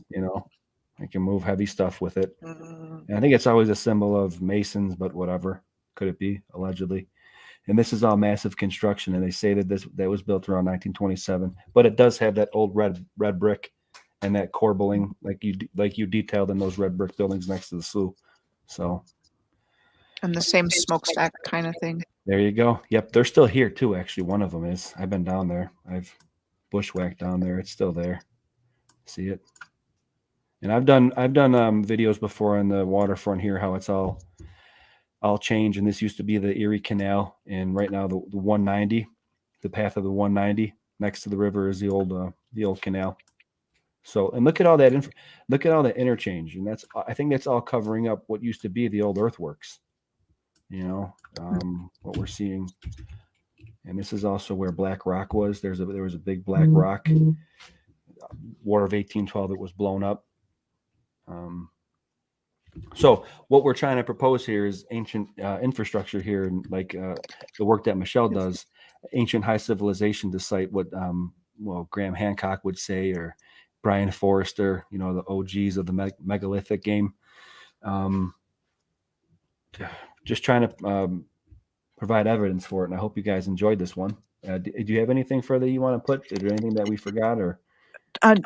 I can move heavy stuff with it. And I think it's always a symbol of Masons, but whatever. Could it be, allegedly? And this is all massive construction, and they say that that was built around 1927, but it does have that old red brick and that corbelling, like you detailed in those red brick buildings next to the slough. So, and the same smokestack kind of thing. There you go. Yep, they're still here too. Actually, one of them is. I've been down there. I've bushwhacked down there. It's still there. See it? And I've done videos before on the waterfront here, how it's all changed. And this used to be the Erie Canal, and right now the 190, the path of the 190 next to the river is the old canal. So, and look at all that look at all that interchange, and I think that's all covering up what used to be the old earthworks. What we're seeing, and this is also where Black Rock was. There was a big Black Rock, War of 1812. It was blown up. So what we're trying to propose here is ancient infrastructure here, and like the work that Michelle does, ancient high civilization to cite what Graham Hancock would say, or Brian Forrester, the OGs of the megalithic game. Just trying to provide evidence for it, and I hope you guys enjoyed this one. Do you have anything further you want to put? Is there anything that we forgot, or?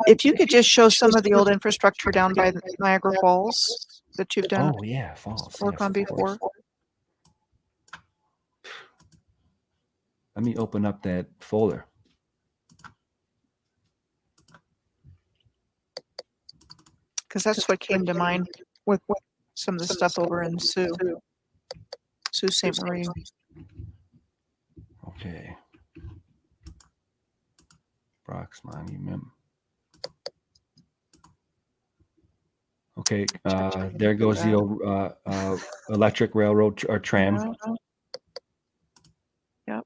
If you could just show some of the old infrastructure down by the Niagara Falls that you've done falls. work on before. Let me open up that folder. because that's what came to mind with some of the stuff over in Sault Ste. Marie. Okay. Brock's Monument. Okay, there goes the old electric railroad or tram. Yep.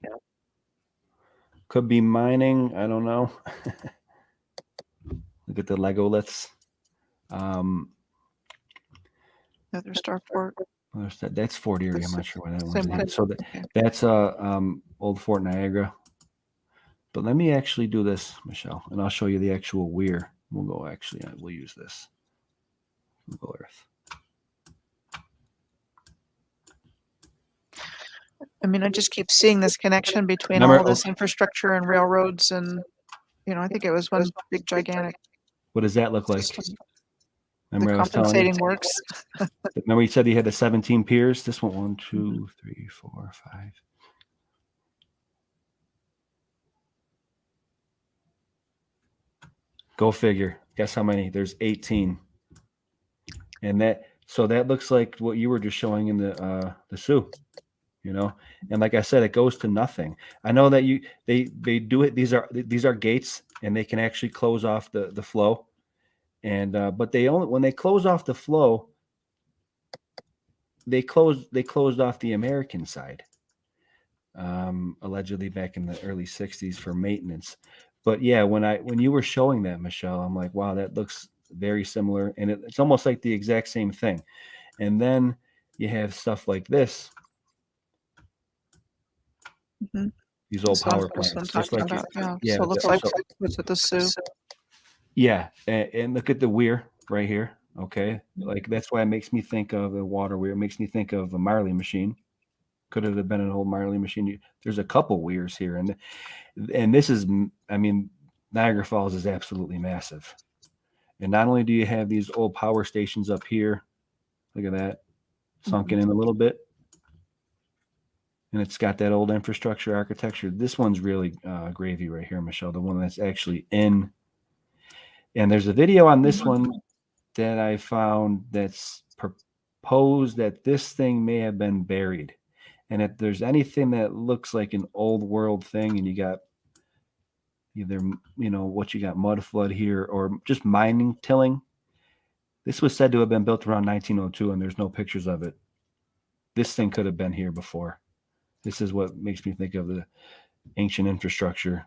Could be mining. I don't know. Look at the Legoliths. Another starport. That's Fort Erie. I'm not sure what that Same one. one's. So that's old Fort Niagara. But let me actually do this, Michelle, and I'll show you the actual weir. We'll go actually. We'll use this. Google Earth. I mean, I just keep seeing this connection between Remember- all this infrastructure and railroads, and I think it was one big gigantic. What does that look like? system. Remember The I was telling you? compensating works. Remember you said he had the 17 piers? This one, 1, 2, 3, 4, 5. Go figure. Guess how many? There's 18. And that looks like what you were just showing in the Sioux, And like I said, it goes to nothing. I know that they do it. These are gates, and they can actually close off the flow. And but when they close off the flow, they closed off the American side, allegedly back in the early 60s for maintenance. But yeah, when you were showing that, Michelle, I'm like, wow, that looks very similar, and it's almost like the exact same thing. And then you have stuff like this, these old power plants, just like So it looks like what's at the Sioux. yeah, and look at the weir right here. Okay, like that's why it makes me think of a water weir. It makes me think of a Marley machine. Could have been an old Marley machine. There's a couple weirs here, and this is, I mean, Niagara Falls is absolutely massive. And not only do you have these old power stations up here, look at that, sunken in a little bit, and it's got that old infrastructure architecture. This one's really gravy right here, Michelle, the one that's actually in. And there's a video on this one that I found that's proposed that this thing may have been buried. And if there's anything that looks like an old world thing, and you got either, what you got, mud flood here or just mining tilling. This was said to have been built around 1902, and there's no pictures of it. This thing could have been here before. This is what makes me think of the ancient infrastructure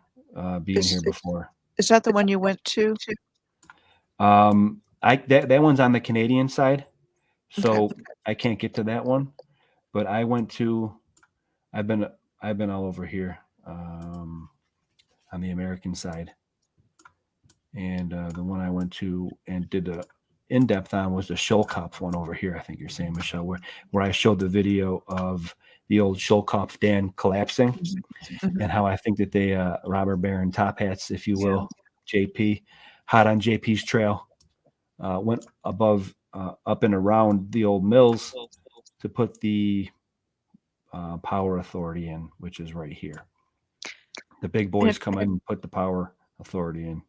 being here before. Is that the one you went to? That one's on the Canadian side, so Okay. I can't get to that one. But I've been all over here on the American side, and the one I went to and did a in-depth on was the Shoalkopf one over here. I think you're saying, Michelle, where I showed the video of the old Shoalkopf dam collapsing, and how I think that they robber baron top hats, if you will, JP, hot on JP's trail, went above, up and around the old mills to put the power authority in, which is right here. The big boys come in and put the power authority in.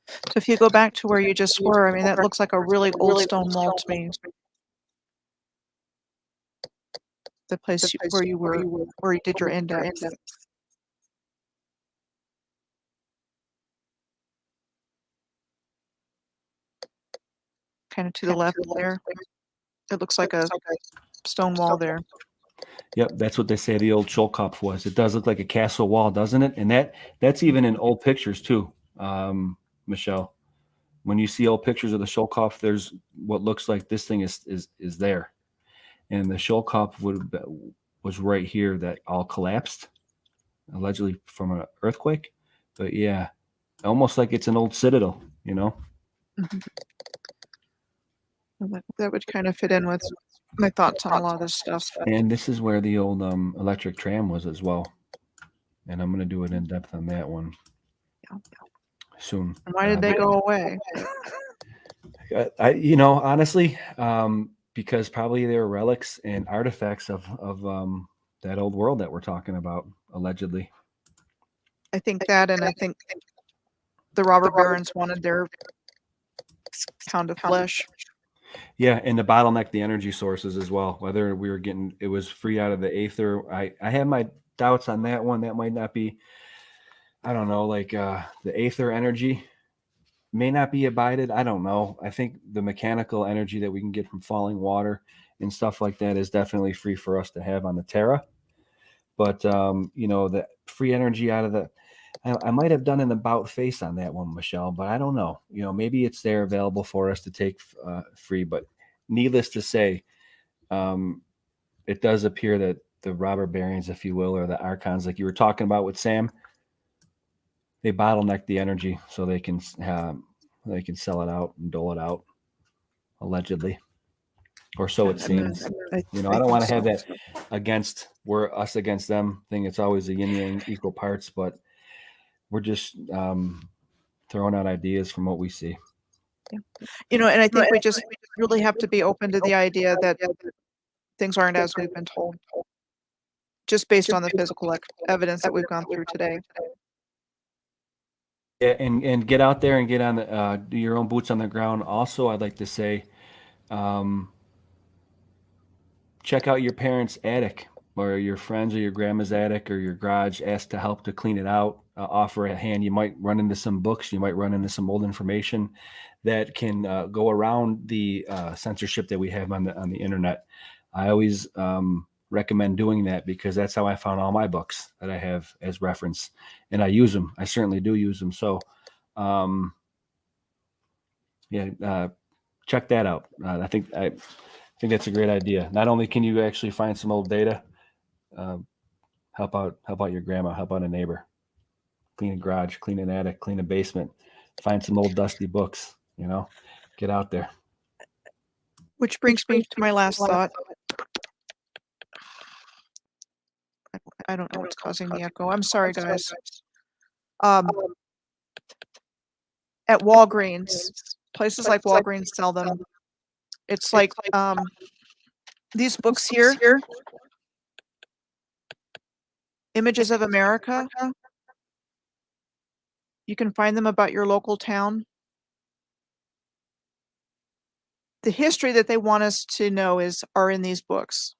So if you go back to where you just were, I mean, that looks like a really old stone wall to me. The place where you were, where you did your index. Kind of to the left there. It looks like a stone wall there. Yep, that's what they say the old Shoalkopf was. It does look like a castle wall, doesn't it? And that's even in old pictures too, Michelle. When you see old pictures of the Shoalkopf, there's what looks like this thing is there, and the Shoalkopf was right here that all collapsed, allegedly from an earthquake. But yeah, almost like it's an old citadel, That would kind of fit in with my thoughts on a lot of this stuff. And this is where the old electric tram was as well. And I'm going to do it in depth on that one soon. And why did they go away? Honestly, because probably they were relics and artifacts of that old world that we're talking about, allegedly. I think that, and I think the robber barons wanted their pound of flesh. Yeah, and to bottleneck the energy sources as well. Whether we were getting it was free out of the aether. I have my doubts on that one. That might not be, I don't know, like the aether energy may not be abided. I don't know. I think the mechanical energy that we can get from falling water and stuff like that is definitely free for us to have on the Terra. But you know, the free energy out of the, I might have done an about face on that one, Michelle, but I don't know. You know, maybe it's there available for us to take free. But needless to say, it does appear that the robber barons, if you will, or the archons, like you were talking about with Sam, they bottleneck the energy so they can sell it out and dole it out, allegedly, or so it seems. You know, I don't want to have that we're us against them thing. It's always a yin yang equal parts, but we're just throwing out ideas from what we see. You know, and I think we just really have to be open to the idea that things aren't as we've been told, just based on the physical evidence that we've gone through today. Yeah, and get out there and get on the do your own boots on the ground. Also, I'd like to say, check out your parents' attic or your friends or your grandma's attic or your garage. Ask to help to clean it out. Offer a hand. You might run into some books. You might run into some old information that can go around the censorship that we have on the internet. I always recommend doing that because that's how I found all my books that I have as reference, and I use them. I certainly do use them. So, check that out. I think that's a great idea. Not only can you actually find some old data, help out your grandma, help out a neighbor, clean a garage, clean an attic, clean a basement, find some old dusty books. You know, get out there. Which brings me to my last thought. I don't know what's causing the echo. I'm sorry, guys. At Walgreens, places like Walgreens sell them. It's like these books here, Images of America. You can find them about your local town. The history that they want us to know are in these books.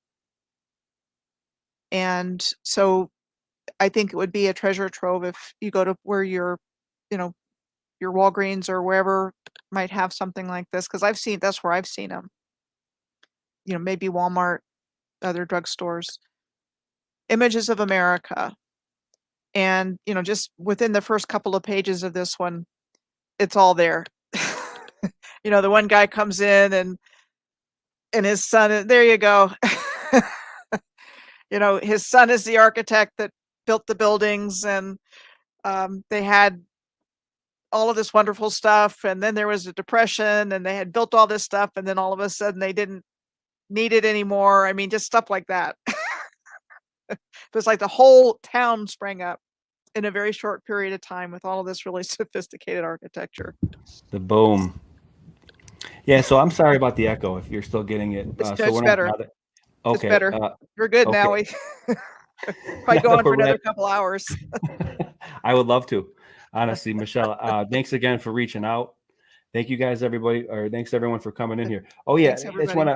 And so I think it would be a treasure trove if you go to where your Walgreens or wherever might have something like this. Cause that's where I've seen them, you know, maybe Walmart, other drugstores, Images of America. And, you know, just within the first couple of pages of this one, it's all there. You know, the one guy comes in and his son, there you go. You know, his son is the architect that built the buildings, and they had all of this wonderful stuff. And then there was a depression and they had built all this stuff. And then all of a sudden they didn't need it anymore. I mean, just stuff like that. It was like the whole town sprang up in a very short period of time with all of this really sophisticated architecture. The boom. Yeah, so I'm sorry about the echo if you're still getting it. It's so better. Okay. It's better. You're good okay. now. We probably go on for another couple hours. I would love to, honestly, Michelle. Thanks again for reaching out. Thank you guys, everybody, or thanks everyone for coming in here. Oh yeah, that's one.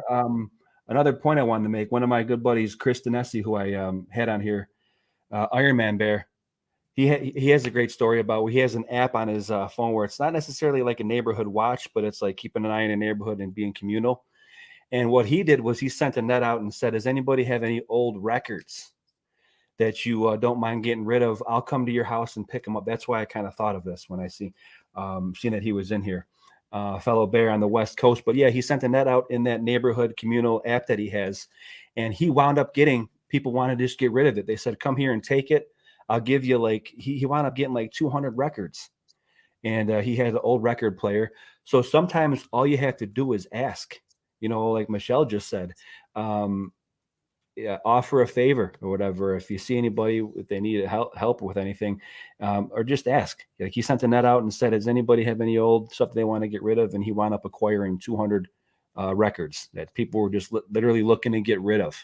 Another point I wanted to make. One of my good buddies, Chris Denesi, who I had on here, Iron Man Bear. He has a great story about. He has an app on his phone where it's not necessarily like a neighborhood watch, but it's like keeping an eye in a neighborhood and being communal. And what he did was he sent a net out and said, "Does anybody have any old records that you don't mind getting rid of? I'll come to your house and pick them up." That's why I kind of thought of this when I seen that he was in here, fellow bear on the West Coast. But yeah, he sent a net out in that neighborhood communal app that he has, and he wound up getting people wanted to just get rid of it. They said, "Come here and take it. I'll give you like." He wound up getting like 200 records, and he has an old record player. So sometimes all you have to do is ask. You know, like Michelle just said, offer a favor or whatever. If you see anybody, if they need help with anything, or just ask. Like he sent a net out and said, "Does anybody have any old stuff they want to get rid of?" And he wound up acquiring 200 records that people were just literally looking to get rid of.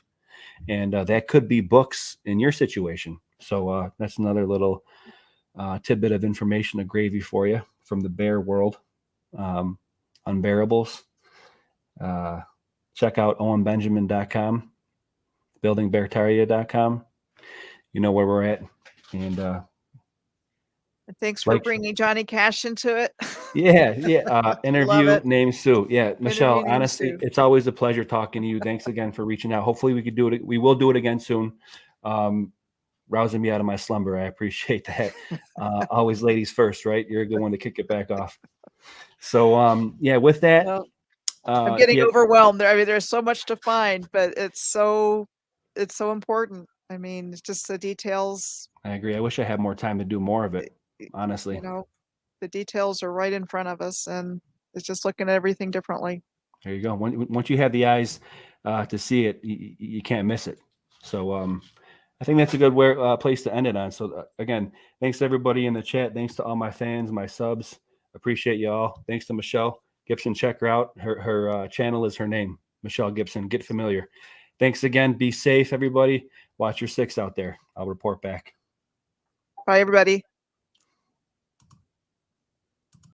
And that could be books in your situation. So that's another little tidbit of information, a gravy for you from the bear world. unbearables. Check out owenbenjamin.com, buildingbeartaria.com. You know where we're at. And And thanks for like- bringing Johnny Cash into it. yeah. Interview it. named Sue. Yeah, Michelle, Interview named honestly, Sue. it's always a pleasure talking to you. Thanks again for reaching out. Hopefully we could do it. We will do it again soon. Rousing me out of my slumber. I appreciate that. Always ladies first, right? You're a good one to kick it back off. So yeah, with that, Well, I'm getting yeah, overwhelmed. I mean, there's so much to find, but it's so important. I mean, it's just the details, I agree. I wish I had more time to do more of it, honestly. you know, the details are right in front of us, and it's just looking at everything differently. There you go. Once you have the eyes to see it, you can't miss it. So I think that's a good place to end it on. So again, thanks to everybody in the chat. Thanks to all my fans, my subs. Appreciate you all. Thanks to Michelle Gibson. Check her out. Her channel is her name, Michelle Gibson. Get familiar. Thanks again. Be safe, everybody. Watch your six out there. I'll report back. Bye, everybody.